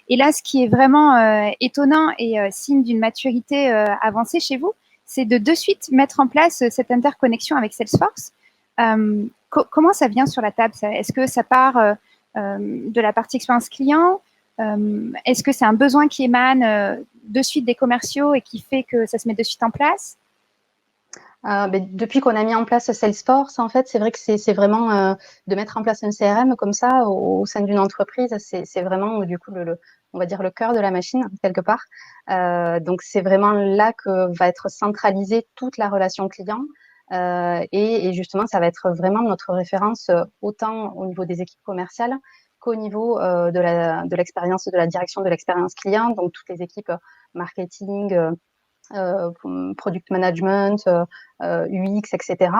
Et là, ce qui est vraiment étonnant et signe d'une maturité avancée chez vous, c'est de suite mettre en place cette interconnexion avec Salesforce. Comment ça vient sur la table? Est-ce que ça part de la partie expérience client? Est-ce que c'est un besoin qui émane de suite des commerciaux et qui fait que ça se met de suite en place? Depuis qu'on a mis en place Salesforce, en fait, c'est vrai que c'est vraiment de mettre en place un CRM comme ça au sein d'une entreprise, c'est vraiment du coup on va dire le cœur de la machine quelque part. Donc c'est vraiment là que va être centralisée toute la relation client. Et justement, ça va être vraiment notre référence autant au niveau des équipes commerciales qu'au niveau de l'expérience, de la direction de l'expérience client, donc toutes les équipes marketing, product management, UX, etc.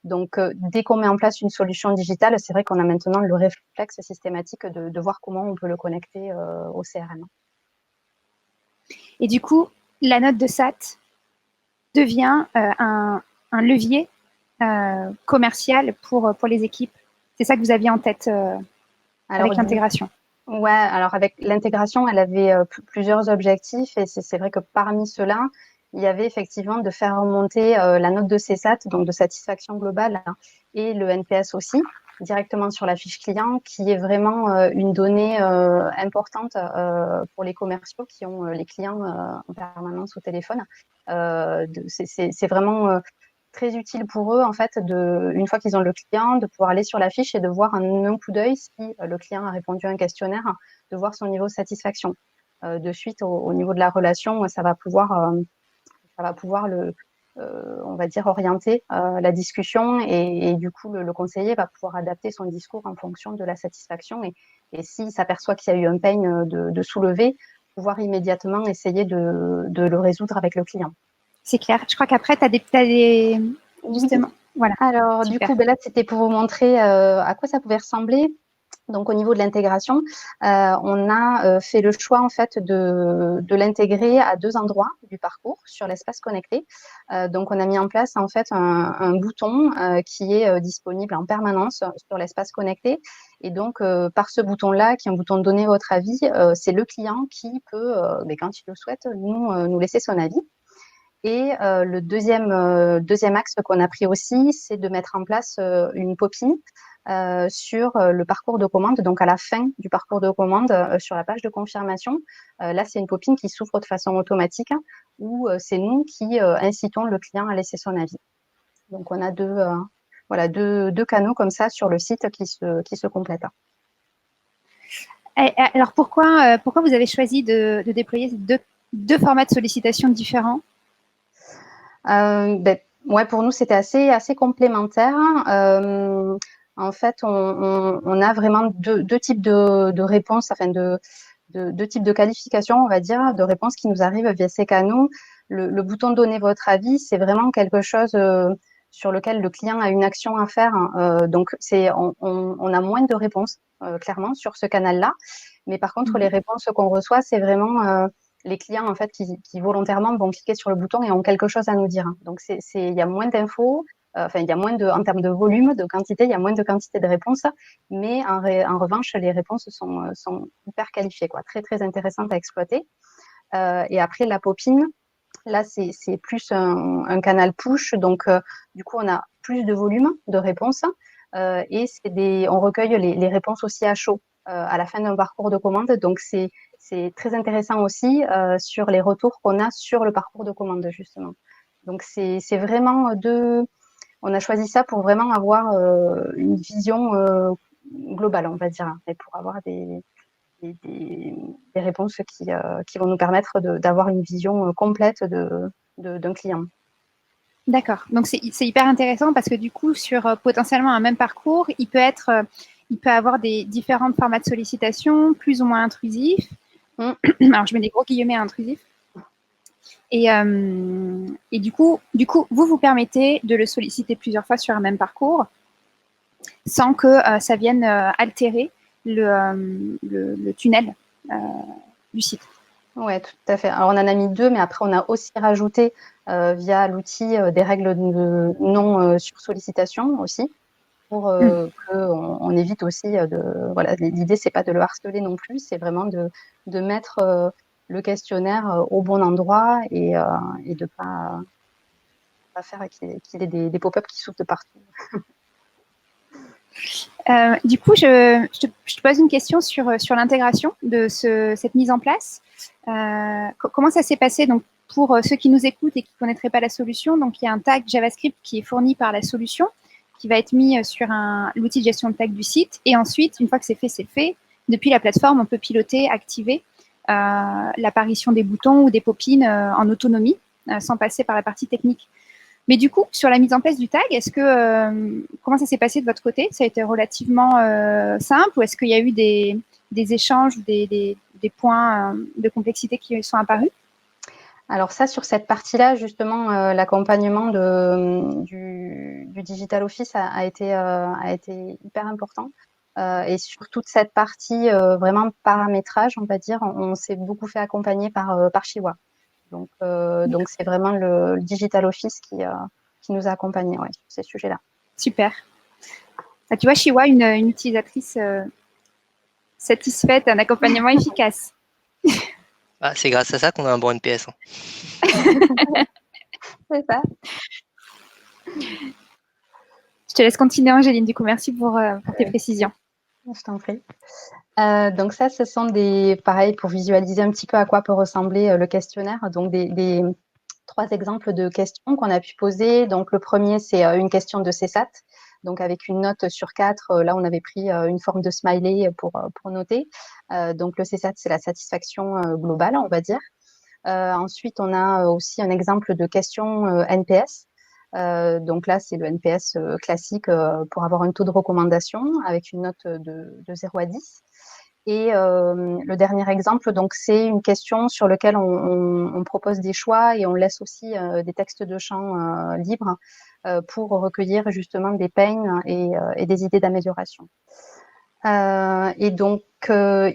Donc, dès qu'on met en place une solution digitale, c'est vrai qu'on a maintenant le réflexe systématique de voir comment on peut le connecter au CRM. Et du coup, la note de SAT devient un levier commercial pour les équipes. C'est ça que vous aviez en tête avec l'intégration. Ouais, alors avec l'intégration, elle avait plusieurs objectifs, et c'est vrai que parmi ceux-là, il y avait effectivement de faire remonter la note de CSAT, donc de satisfaction globale, hein, et le NPS aussi, directement sur la fiche client, qui est vraiment une donnée importante pour les commerciaux qui ont les clients en permanence au téléphone. C'est vraiment très utile pour eux, en fait, une fois qu'ils ont le client, de pouvoir aller sur la fiche et de voir en un coup d'œil si le client a répondu à un questionnaire, de voir son niveau de satisfaction. De suite, au niveau de la relation, ça va pouvoir on va dire, orienter la discussion, et du coup, le conseiller va pouvoir adapter son discours en fonction de la satisfaction, et s'il s'aperçoit qu'il y a eu un pain de soulever, pouvoir immédiatement essayer de le résoudre avec le client. C'est clair. Je crois qu'après, tu as des... Justement, voilà. Alors, super. Du coup, là, c'était pour vous montrer à quoi ça pouvait ressembler. Donc, au niveau de l'intégration, on a fait le choix, en fait, de l'intégrer à 2 endroits du parcours sur l'espace connecté. Donc, on a mis en place, en fait, un bouton qui est disponible en permanence sur l'espace connecté. Et donc, par ce bouton-là, qui est un bouton de donner votre avis, c'est le client qui peut, quand il le souhaite, nous laisser son avis. Et le deuxième axe qu'on a pris aussi, c'est de mettre en place une pop-in sur le parcours de commande, donc à la fin du parcours de commande, sur la page de confirmation. Là, c'est une pop-in qui s'ouvre de façon automatique, où c'est nous qui incitons le client à laisser son avis. Donc, on a deux canaux comme ça sur le site qui se complètent. Alors, pourquoi vous avez choisi de déployer deux formats de sollicitation différents? Ouais, pour nous, c'était assez complémentaire. En fait, on a vraiment deux types de réponses, enfin deux types de qualifications, on va dire, de réponses qui nous arrivent via ces canaux. Le bouton donner votre avis, c'est vraiment quelque chose sur lequel le client a une action à faire. Donc, on a moins de réponses, clairement, sur ce canal-là. Mais par contre, les réponses qu'on reçoit, c'est vraiment les clients, en fait, qui volontairement vont cliquer sur le bouton et ont quelque chose à nous dire. Donc, il y a moins d'infos. Enfin, il y a moins en termes de volume, de quantité, il y a moins de quantité de réponses, mais en revanche, les réponses sont hyper qualifiées, quoi, très, très intéressantes à exploiter. Et après, la pop-in, là, c'est plus un canal push, donc du coup, on a plus de volume de réponses, et on recueille les réponses aussi à chaud à la fin d'un parcours de commande, donc c'est très intéressant aussi sur les retours qu'on a sur le parcours de commande, justement. Donc, c'est vraiment On a choisi ça pour vraiment avoir une vision globale, on va dire, et pour avoir des réponses qui vont nous permettre d'avoir une vision complète d'un client. D'accord. Donc, c'est hyper intéressant parce que du coup, sur potentiellement un même parcours, il peut avoir des différents formats de sollicitation, plus ou moins intrusifs. Alors, je mets des gros guillemets à intrusifs. Et du coup, vous permettez de le solliciter plusieurs fois sur un même parcours sans que ça vienne altérer le tunnel du site. Oui, tout à fait. Alors, on en a mis 2, mais après, on a aussi rajouté via l'outil des règles de non sur-sollicitation aussi, pour qu'on évite aussi voilà, l'idée, c'est pas de le harceler non plus, c'est vraiment de mettre le questionnaire au bon endroit et de pas faire qu'il ait des pop-up qui s'ouvrent de partout. Du coup, je te pose une question sur l'intégration de cette mise en place. Comment ça s'est passé donc, pour ceux qui nous écoutent et qui ne connaîtraient pas la solution? Donc, il y a un tag JavaScript qui est fourni par la solution, qui va être mis sur l'outil de gestion de tag du site. Et ensuite, une fois que c'est fait. Depuis la plateforme, on peut piloter, activer l'apparition des boutons ou des pop-ins en autonomie, sans passer par la partie technique. Mais du coup, sur la mise en place du tag, comment ça s'est passé de votre côté? Ça a été relativement simple ou est-ce qu'il y a eu des échanges ou des points de complexité qui sont apparus? Alors ça, sur cette partie-là, justement, l'accompagnement du Digital Office a été hyper important. Et sur toute cette partie vraiment paramétrage, on va dire, on s'est beaucoup fait accompagner par Chiwa. Donc c'est vraiment le Digital Office qui nous a accompagnés sur ces sujets-là. Super. Tu vois, Chiwa, une utilisatrice satisfaite, un accompagnement efficace. Ah, c'est grâce à ça qu'on a un bon NPS. C'est ça. Je te laisse continuer, Angéline. Du coup, merci pour tes précisions. Je t'en prie. Donc ça, ce sont pareil, pour visualiser un petit peu à quoi peut ressembler le questionnaire. Donc des 3 exemples de questions qu'on a pu poser. Donc le premier, c'est une question de CSAT. Donc avec une note sur 4, là on avait pris une forme de smiley pour noter. Donc le CSAT, c'est la satisfaction globale, on va dire. Ensuite, on a aussi un exemple de question NPS. Donc là, c'est le NPS classique pour avoir un taux de recommandation avec une note de 0 à 10. Et le dernier exemple, donc c'est une question sur laquelle on propose des choix et on laisse aussi des textes de champ libres pour recueillir justement des pains et des idées d'amélioration. Et donc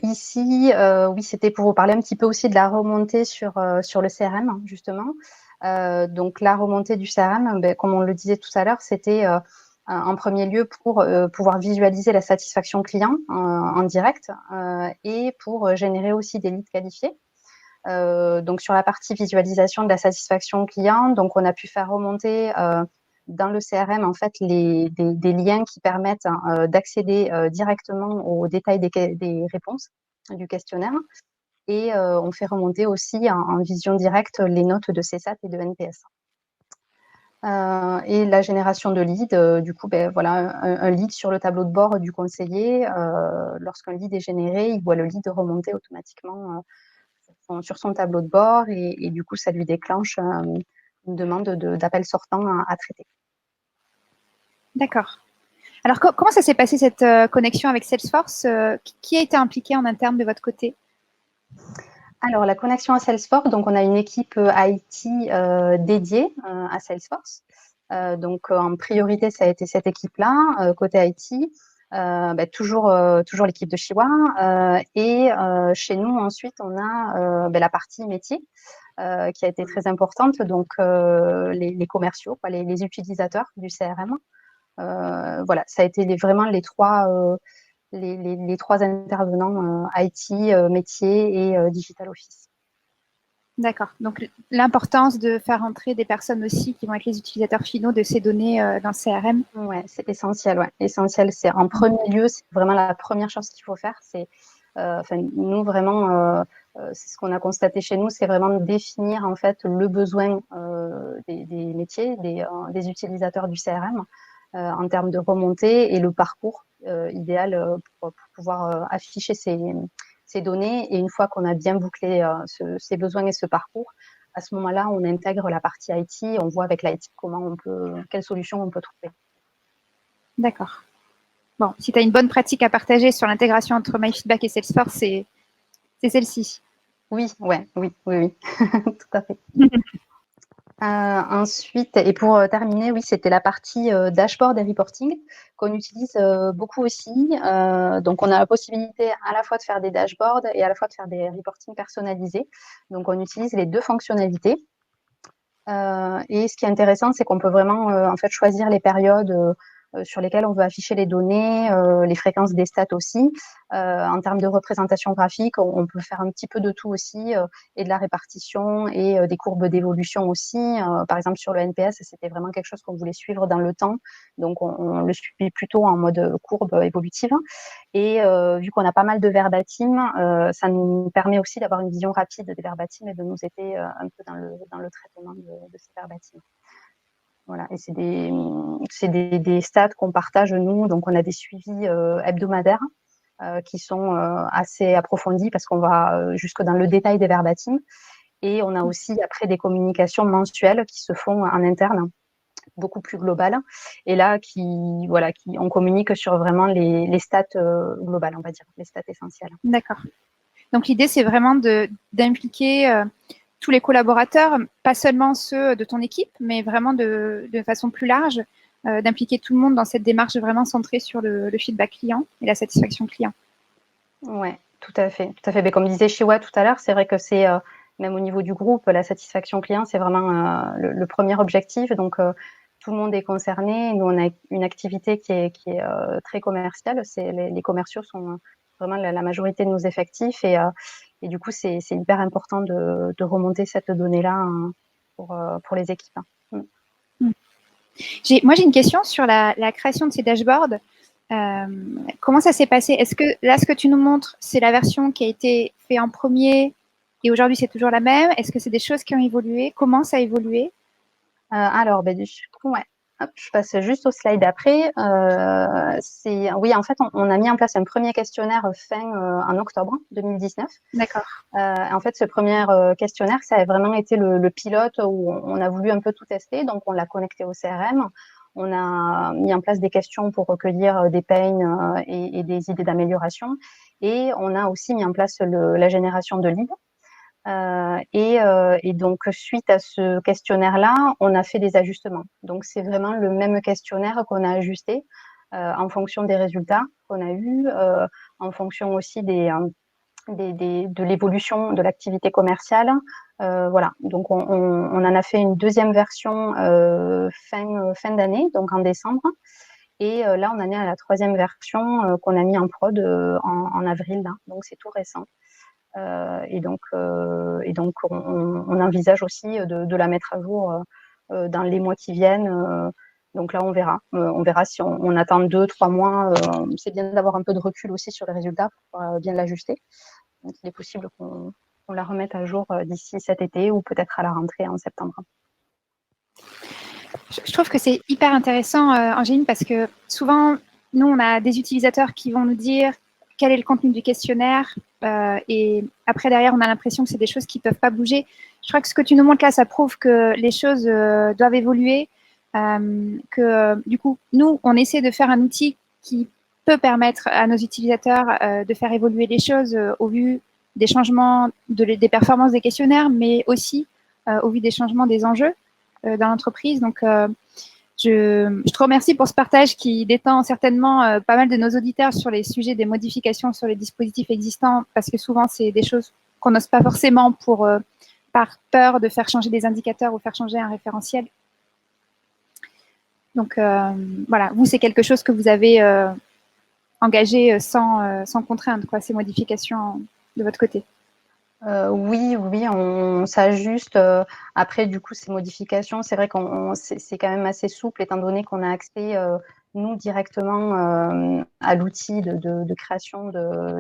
ici, oui, c'était pour vous parler un petit peu aussi de la remontée sur le CRM, justement. Donc la remontée du CRM, comme on le disait tout à l'heure, c'était en premier lieu pour pouvoir visualiser la satisfaction client en direct et pour générer aussi des leads qualifiés. Donc sur la partie visualisation de la satisfaction client, donc on a pu faire remonter dans le CRM en fait des liens qui permettent d'accéder directement aux détails des réponses du questionnaire. Et on fait remonter aussi en vision directe les notes de CSAT et de NPS. Et la génération de leads, du coup, voilà, un lead sur le tableau de bord du conseiller. Lorsqu'un lead est généré, il voit le lead remonter automatiquement sur son tableau de bord et du coup, ça lui déclenche une demande d'appel sortant à traiter. D'accord. Alors, comment ça s'est passé cette connexion avec Salesforce? Qui a été impliqué en interne de votre côté? Alors, la connexion à Salesforce, donc on a une équipe IT dédiée à Salesforce. Donc, en priorité, ça a été cette équipe-là, côté IT. Toujours l'équipe de Chiwa. Et chez nous, ensuite, on a la partie métier qui a été très importante. Donc, les commerciaux, les utilisateurs du CRM. Voilà, ça a été vraiment les trois intervenants IT, métier et Digital Office. D'accord. Donc, l'importance de faire entrer des personnes aussi qui vont être les utilisateurs finaux de ces données dans le CRM. Ouais, c'est essentiel. Ouais. Essentiel, c'est en premier lieu, c'est vraiment la première chose qu'il faut faire. C'est, nous vraiment, c'est ce qu'on a constaté chez nous, c'est vraiment de définir en fait le besoin des métiers, des utilisateurs du CRM en termes de remontée et le parcours idéal pour pouvoir afficher ces données. Et une fois qu'on a bien bouclé ces besoins et ce parcours, à ce moment-là, on intègre la partie IT, on voit avec l'IT quelle solution on peut trouver. D'accord. Bon, si tu as une bonne pratique à partager sur l'intégration entre MyFeedback et Salesforce, c'est celle-ci. Oui, oui, tout à fait. Ensuite, et pour terminer, oui, c'était la partie dashboard et reporting qu'on utilise beaucoup aussi. Donc, on a la possibilité à la fois de faire des dashboards et à la fois de faire des reporting personnalisés. Donc, on utilise les deux fonctionnalités. Et ce qui est intéressant, c'est qu'on peut vraiment en fait choisir les périodes sur lesquelles on veut afficher les données, les fréquences des stats aussi. En termes de représentation graphique, on peut faire un petit peu de tout aussi, et de la répartition et des courbes d'évolution aussi. Par exemple, sur le NPS, c'était vraiment quelque chose qu'on voulait suivre dans le temps. Donc, on le suit plutôt en mode courbe évolutive. Et vu qu'on a pas mal de verbatim, ça nous permet aussi d'avoir une vision rapide des verbatim et de nous aider un peu dans le traitement de ces verbatim. Voilà, et c'est des stats qu'on partage nous, donc on a des suivis hebdomadaires qui sont assez approfondis parce qu'on va jusque dans le détail des verbatim. Et on a aussi après des communications mensuelles qui se font en interne, beaucoup plus globales. Et là, on communique sur vraiment les stats globales, on va dire, les stats essentielles. D'accord. Donc, l'idée, c'est vraiment d'impliquer tous les collaborateurs, pas seulement ceux de ton équipe, mais vraiment de façon plus large, d'impliquer tout le monde dans cette démarche vraiment centrée sur le feedback client et la satisfaction client. Ouais, tout à fait, tout à fait. Mais comme disait Shiwa tout à l'heure, c'est vrai que c'est même au niveau du groupe, la satisfaction client, c'est vraiment le premier objectif. Donc tout le monde est concerné. Nous, on a une activité qui est très commerciale. Les commerciaux sont vraiment la majorité de nos effectifs et du coup, c'est hyper important de remonter cette donnée-là pour les équipes. Moi, j'ai une question sur la création de ces dashboards. Comment ça s'est passé? Est-ce que là, ce que tu nous montres, c'est la version qui a été faite en premier et aujourd'hui, c'est toujours la même? Est-ce que c'est des choses qui ont évolué? Comment ça a évolué? Alors, du coup, ouais. Hop, je passe juste au slide d'après. Oui, en fait, on a mis en place un premier questionnaire en octobre 2019. D'accord. En fait, ce premier questionnaire, ça a vraiment été le pilote où on a voulu un peu tout tester. Donc, on l'a connecté au CRM. On a mis en place des questions pour recueillir des pains et des idées d'amélioration. Et on a aussi mis en place la génération de leads. Et donc, suite à ce questionnaire-là, on a fait des ajustements. Donc, c'est vraiment le même questionnaire qu'on a ajusté en fonction des résultats qu'on a eus, en fonction aussi de l'évolution de l'activité commerciale. Voilà. Donc, on en a fait une deuxième version fin d'année, donc en décembre. Et là, on en est à la troisième version qu'on a mis en prod en avril. Là. Donc, c'est tout récent. Et donc on envisage aussi de la mettre à jour dans les mois qui viennent. Donc là, on verra. On verra si on attend 2-3 mois. C'est bien d'avoir un peu de recul aussi sur les résultats pour bien l'ajuster. Donc, il est possible qu'on la remette à jour d'ici cet été ou peut-être à la rentrée en septembre. Je trouve que c'est hyper intéressant, Angéline, parce que souvent, nous, on a des utilisateurs qui vont nous dire quel est le contenu du questionnaire. Et après, derrière, on a l'impression que c'est des choses qui ne peuvent pas bouger. Je crois que ce que tu nous montres là, ça prouve que les choses doivent évoluer. Du coup, nous, on essaie de faire un outil qui peut permettre à nos utilisateurs de faire évoluer les choses au vu des changements des performances des questionnaires, mais aussi au vu des changements des enjeux dans l'entreprise. Donc, je te remercie pour ce partage qui détend certainement pas mal de nos auditeurs sur les sujets des modifications sur les dispositifs existants, parce que souvent, c'est des choses qu'on n'ose pas forcément par peur de faire changer des indicateurs ou faire changer un référentiel. Donc, voilà, vous, c'est quelque chose que vous avez engagé sans contrainte, quoi, ces modifications de votre côté. Oui, on s'ajuste. Après, du coup, ces modifications, c'est vrai c'est quand même assez souple, étant donné qu'on a accès, nous, directement à l'outil de création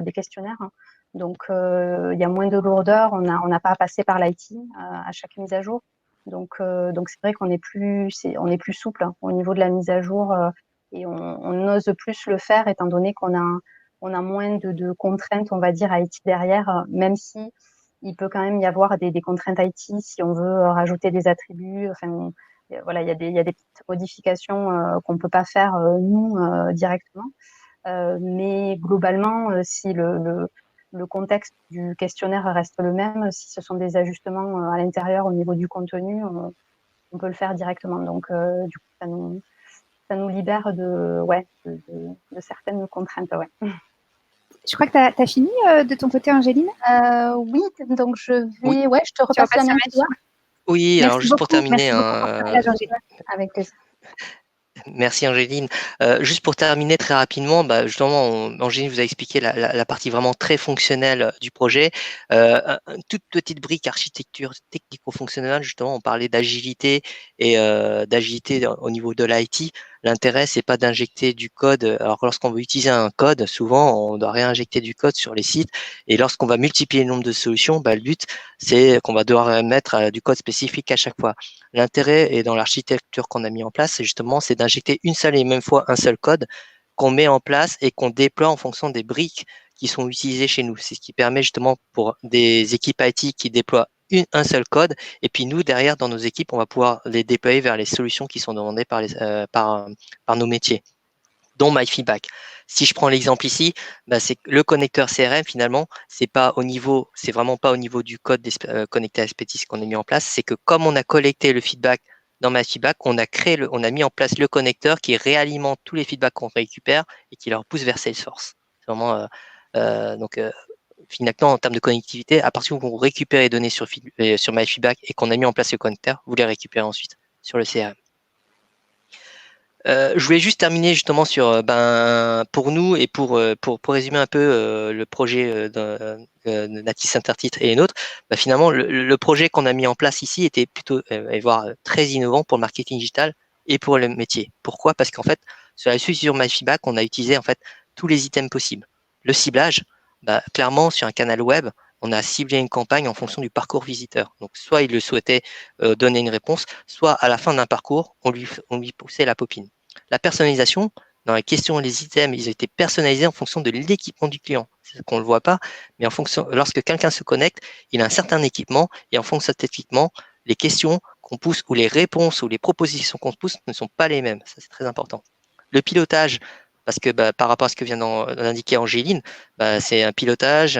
des questionnaires. Donc, il y a moins de lourdeur, on n'a pas à passer par l'IT à chaque mise à jour. Donc c'est vrai qu'on est plus souple hein, au niveau de la mise à jour et on ose plus le faire étant donné qu'on a moins de contraintes, on va dire, IT derrière, même si il peut quand même y avoir des contraintes IT si on veut rajouter des attributs. Enfin, voilà, il y a des petites modifications qu'on peut pas faire nous directement. Mais globalement, si le contexte du questionnaire reste le même, si ce sont des ajustements à l'intérieur au niveau du contenu, on peut le faire directement. Donc, du coup, ça nous libère de certaines contraintes. Ouais. Je crois que tu as fini de ton côté, Angéline. Oui, donc je vais. Oui. Ouais, je te repasse la main. Oui, Merci alors juste pour beaucoup, terminer, merci beaucoup pour ton partage, Angéline. Avec plaisir. merci Angéline. Juste pour terminer très rapidement, justement, Angéline vous a expliqué la partie vraiment très fonctionnelle du projet. Une toute petite brique architecture technico-fonctionnelle, justement, on parlait d'agilité et d'agilité au niveau de l'IT. L'intérêt, c'est pas d'injecter du code. Alors, lorsqu'on veut utiliser un code, souvent, on doit réinjecter du code sur les sites. Et lorsqu'on va multiplier le nombre de solutions, le but, c'est qu'on va devoir mettre du code spécifique à chaque fois. L'intérêt est dans l'architecture qu'on a mis en place, c'est d'injecter une seule et même fois un seul code qu'on met en place et qu'on déploie en fonction des briques qui sont utilisées chez nous. C'est ce qui permet justement pour des équipes IT qui déploient un seul code, et puis nous, derrière, dans nos équipes, on va pouvoir les déployer vers les solutions qui sont demandées par nos métiers, dont MyFeedback. Si je prends l'exemple ici, c'est le connecteur CRM finalement, c'est vraiment pas au niveau du code connecté à Expetis qu'on a mis en place, c'est que comme on a collecté le feedback dans MyFeedback, on a mis en place le connecteur qui réalimente tous les feedbacks qu'on récupère et qui leur pousse vers Salesforce. C'est vraiment finalement, en termes de connectivité, à partir où vous récupérez les données sur MyFeedback et qu'on a mis en place le connecteur, vous les récupérez ensuite sur le CRM. Je voulais juste terminer justement sur pour nous et pour résumer un peu le projet de Natis Intertitre et les nôtres. Finalement, le projet qu'on a mis en place ici était plutôt voire très innovant pour le marketing digital et pour le métier. Pourquoi? Parce qu'en fait, sur la suite sur MyFeedback, on a utilisé en fait tous les items possibles. Le ciblage, clairement sur un canal web, on a ciblé une campagne en fonction du parcours visiteur. Donc, soit il le souhaitait donner une réponse, soit à la fin d'un parcours, on lui poussait la popine. La personnalisation, dans les questions et les items, ils ont été personnalisés en fonction de l'équipement du client. C'est ce qu'on ne le voit pas, mais lorsque quelqu'un se connecte, il a un certain équipement, et en fonction de cet équipement, les questions qu'on pousse ou les réponses ou les propositions qu'on pousse ne sont pas les mêmes. Ça, c'est très important. Le pilotage, parce que par rapport à ce que vient d'indiquer Angéline, c'est un pilotage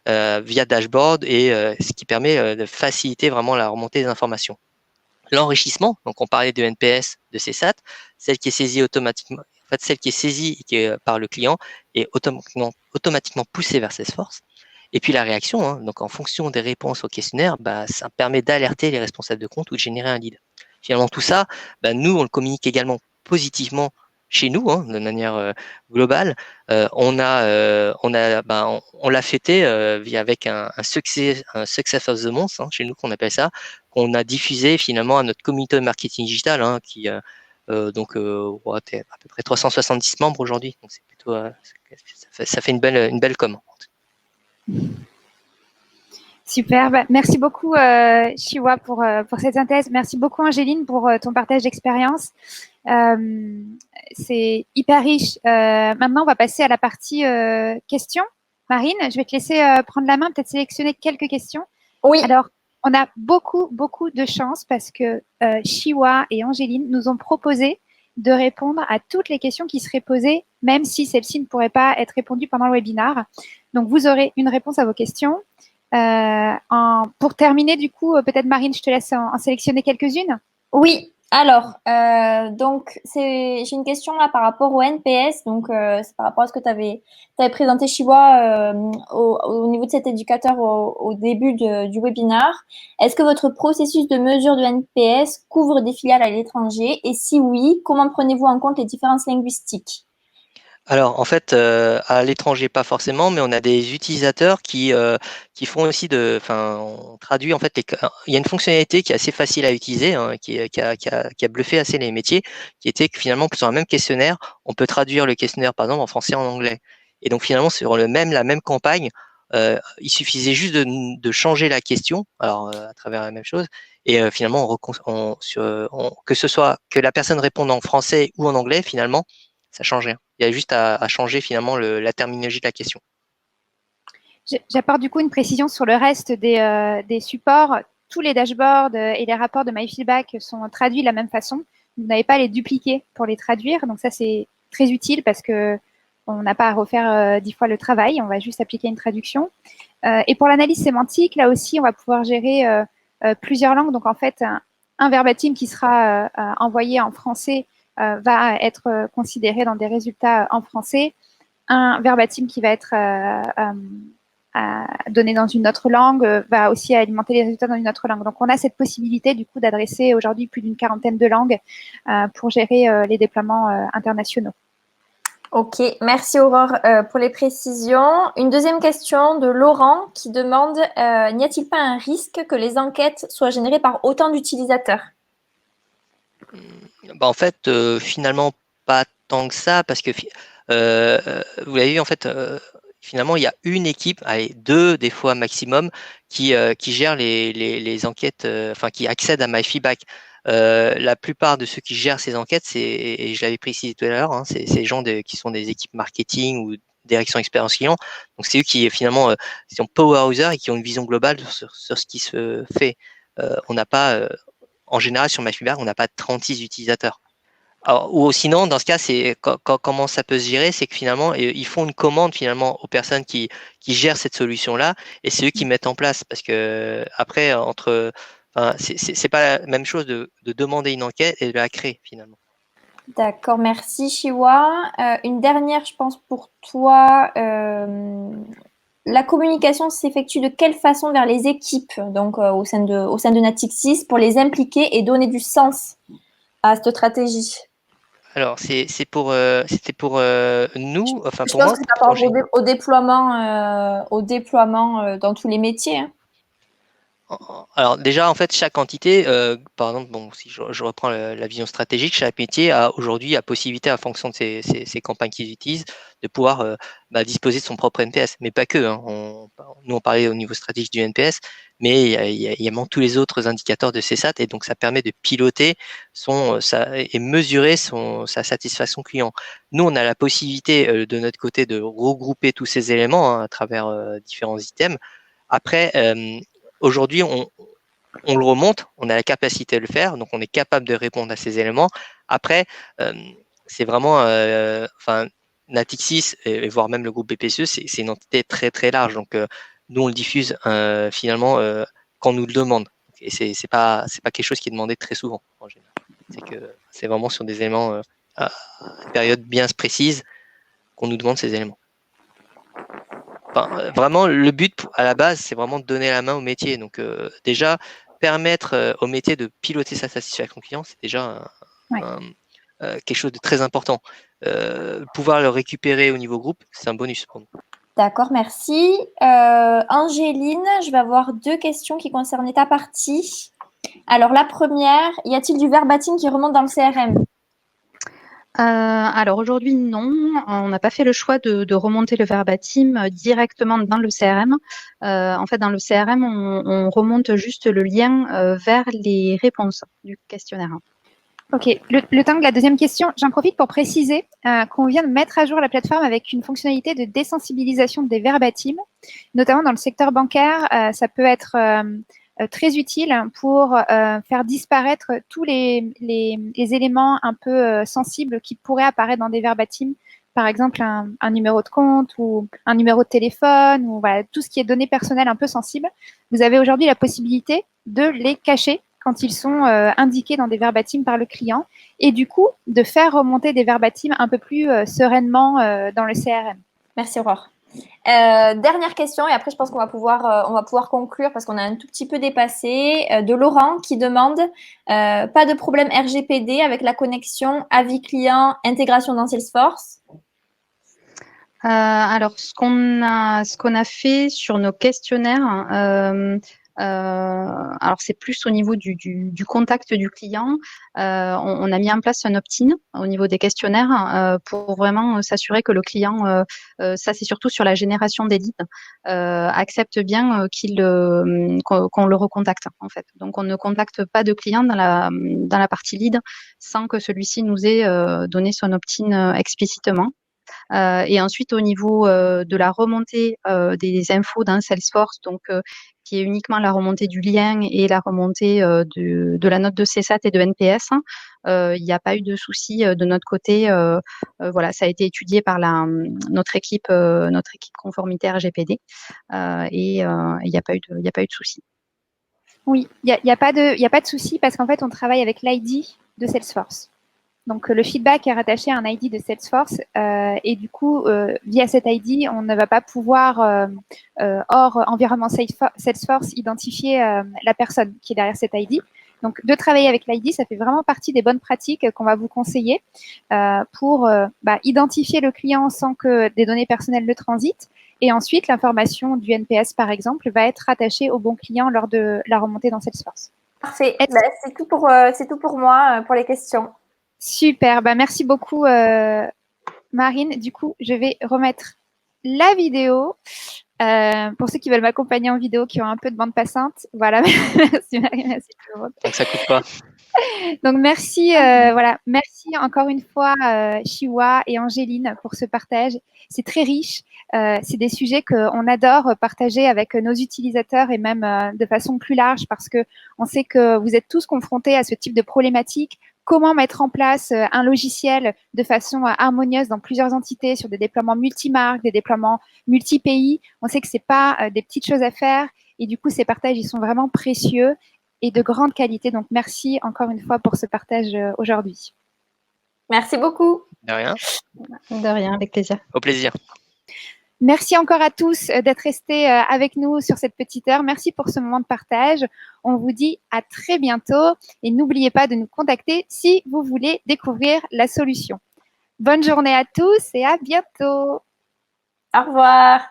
via dashboard et ce qui permet de faciliter vraiment la remontée des informations. L'enrichissement, donc on parlait de NPS, de CSAT, celle qui est saisie automatiquement, en fait celle qui est saisie par le client est automatiquement poussée vers Salesforce. Et puis la réaction, donc en fonction des réponses au questionnaire, ça permet d'alerter les responsables de compte ou de générer un lead. Finalement tout ça, nous on le communique également positivement chez nous, de manière globale. On l'a fêté avec un success of the month, chez nous qu'on appelle ça, qu'on a diffusé finalement à notre communauté de marketing digital, qui à peu près 370 membres aujourd'hui. Donc c'est plutôt ça fait une belle com. Super, merci beaucoup Chiwa pour cette synthèse. Merci beaucoup Angéline pour ton partage d'expérience. C'est hyper riche. Maintenant, on va passer à la partie questions. Marine, je vais te laisser prendre la main, peut-être sélectionner quelques questions. Oui. Alors, on a beaucoup de chance parce que Chiwa et Angéline nous ont proposé de répondre à toutes les questions qui seraient posées, même si celles-ci ne pourraient pas être répondues pendant le webinaire. Donc, vous aurez une réponse à vos questions. Pour terminer, du coup, peut-être Marine, je te laisse en sélectionner quelques-unes. Oui, alors, donc, j'ai une question là par rapport au NPS. Donc, c'est par rapport à ce que tu avais présenté, Chiwa, au niveau de cet éducateur au début du webinaire. Est-ce que votre processus de mesure de NPS couvre des filiales à l'étranger? Et si oui, comment prenez-vous en compte les différences linguistiques? Alors, en fait, à l'étranger, pas forcément, mais on a des utilisateurs qui font aussi on traduit, en fait, il y a une fonctionnalité qui est assez facile à utiliser, qui a bluffé assez les métiers, qui était que finalement, sur un même questionnaire, on peut traduire le questionnaire, par exemple, en français et en anglais. Et donc, finalement, sur la même campagne, il suffisait juste de changer la question, alors à travers la même chose, et finalement, que ce soit que la personne réponde en français ou en anglais, finalement, ça change rien. Il y a juste à changer finalement la terminologie de la question. J'apporte du coup une précision sur le reste des supports. Tous les dashboards et les rapports de MyFeedback sont traduits de la même façon. Vous n'avez pas à les dupliquer pour les traduire. Donc ça, c'est très utile parce que on n'a pas à refaire 10 fois le travail. On va juste appliquer une traduction. Et pour l'analyse sémantique, là aussi, on va pouvoir gérer plusieurs langues. Donc en fait, un verbatim qui sera envoyé en français va être considéré dans des résultats en français. Un verbatim qui va être donné dans une autre langue va aussi alimenter les résultats dans une autre langue. Donc, on a cette possibilité du coup d'adresser aujourd'hui plus d'une quarantaine de langues pour gérer les déploiements internationaux. Ok, merci Aurore pour les précisions. Une deuxième question de Laurent qui demande n'y a-t-il pas un risque que les enquêtes soient générées par autant d'utilisateurs? En fait, finalement, pas tant que ça, parce que vous l'avez vu, en fait, finalement, il y a une équipe, allez, 2 des fois maximum, qui gère les enquêtes, enfin qui accèdent à MyFeedback. La plupart de ceux qui gèrent ces enquêtes, et je l'avais précisé tout à l'heure, hein, c'est ces gens qui sont des équipes marketing ou direction expérience client. Donc c'est eux qui finalement sont power users et qui ont une vision globale sur ce qui se fait. On n'a pas, en général sur MyFeedback, on n'a pas 36 utilisateurs. Alors, ou sinon, dans ce cas, c'est comment ça peut se gérer, c'est que finalement, ils font une commande finalement aux personnes qui gèrent cette solution-là, et c'est eux qui mettent en place, parce que après, c'est pas la même chose de demander une enquête et de la créer finalement. D'accord, merci Chiwa. Une dernière, je pense, pour toi. La communication s'effectue de quelle façon vers les équipes, donc au sein de Natixis, pour les impliquer et donner du sens à cette stratégie? Alors, c'était pour nous, enfin Je pour pense moi. que ça part au déploiement dans tous les métiers. Hein. Alors déjà, en fait, chaque entité, par exemple, bon, si je reprends la vision stratégique, chaque métier a aujourd'hui la possibilité, en fonction de ces campagnes qu'ils utilisent, de pouvoir disposer de son propre NPS, mais pas que. Hein. Nous, on parlait au niveau stratégique du NPS, mais il y a également tous les autres indicateurs de CSAT, et donc ça permet de piloter et mesurer sa satisfaction client. Nous, on a la possibilité de notre côté de regrouper tous ces éléments, hein, à travers différents items. Après, aujourd'hui, on le remonte, on a la capacité de le faire, donc on est capable de répondre à ces éléments. Après, c'est vraiment, Natixis et voire même le groupe BPCE, c'est une entité très très large. Donc nous, on le diffuse finalement quand on nous le demande. Et c'est pas quelque chose qui est demandé très souvent en général. C'est que c'est vraiment sur des éléments à une période bien précise qu'on nous demande ces éléments. Enfin, vraiment, le but à la base, c'est vraiment de donner la main au métier. Donc déjà, permettre au métier de piloter sa satisfaction client, c'est déjà quelque chose de très important. Pouvoir le récupérer au niveau groupe, c'est un bonus pour nous. D'accord, merci. Angéline, je vais avoir 2 questions qui concernaient ta partie. Alors, la première, y a-t-il du verbatim qui remonte dans le CRM? Alors aujourd'hui, non. On n'a pas fait le choix de remonter le verbatim directement dans le CRM. En fait, dans le CRM, on remonte juste le lien vers les réponses du questionnaire. Ok, le temps de la deuxième question, j'en profite pour préciser qu'on vient de mettre à jour la plateforme avec une fonctionnalité de désensibilisation des verbatims, notamment dans le secteur bancaire. Ça peut être très utile pour faire disparaître tous les éléments un peu sensibles qui pourraient apparaître dans des verbatims, par exemple un numéro de compte ou un numéro de téléphone, ou voilà, tout ce qui est données personnelles un peu sensibles. Vous avez aujourd'hui la possibilité de les cacher quand ils sont indiqués dans des verbatims par le client, et du coup, de faire remonter des verbatims un peu plus sereinement dans le CRM. Merci Aurore. Dernière question, et après je pense qu'on va pouvoir conclure parce qu'on a un tout petit peu dépassé. De Laurent qui demande pas de problème RGPD avec la connexion avis client, intégration dans Salesforce? Alors, ce qu'on a fait sur nos questionnaires, Alors, c'est plus au niveau du contact du client. On a mis en place un opt-in au niveau des questionnaires pour vraiment s'assurer que le client, ça c'est surtout sur la génération des leads, accepte bien qu'on le recontacte en fait. Donc, on ne contacte pas de client dans la partie lead sans que celui-ci nous ait donné son opt-in explicitement. Et ensuite, au niveau de la remontée des infos dans Salesforce, donc qui est uniquement la remontée du lien et la remontée de la note de CSAT et de NPS, il n'y a pas eu de souci de notre côté. Voilà, ça a été étudié par notre équipe conformité RGPD et il n'y a pas eu de souci. Oui, il y a pas de souci parce qu'en fait, on travaille avec l'ID de Salesforce. Donc, le feedback est rattaché à un ID de Salesforce et du coup, via cet ID, on ne va pas pouvoir, hors environnement Salesforce, identifier la personne qui est derrière cet ID. Donc, de travailler avec l'ID, ça fait vraiment partie des bonnes pratiques qu'on va vous conseiller pour identifier le client sans que des données personnelles ne transitent. Et ensuite, l'information du NPS, par exemple, va être rattachée au bon client lors de la remontée dans Salesforce. Parfait. C'est tout pour moi, pour les questions. Super. Merci beaucoup, Marine. Du coup, je vais remettre la vidéo. Pour ceux qui veulent m'accompagner en vidéo, qui ont un peu de bande passante. Voilà. Merci, Marine. Merci tout le monde. Donc, ça coûte pas. Donc, merci, merci encore une fois, Chiwa et Angéline, pour ce partage. C'est très riche. C'est des sujets qu'on adore partager avec nos utilisateurs et même de façon plus large parce que on sait que vous êtes tous confrontés à ce type de problématique. Comment mettre en place un logiciel de façon harmonieuse dans plusieurs entités sur des déploiements multimarques, des déploiements multi-pays. On sait que c'est pas des petites choses à faire et du coup, ces partages, ils sont vraiment précieux et de grande qualité. Donc, merci encore une fois pour ce partage aujourd'hui. Merci beaucoup. De rien. De rien, avec plaisir. Au plaisir. Merci encore à tous d'être restés avec nous sur cette petite heure. Merci pour ce moment de partage. On vous dit à très bientôt et n'oubliez pas de nous contacter si vous voulez découvrir la solution. Bonne journée à tous et à bientôt. Au revoir.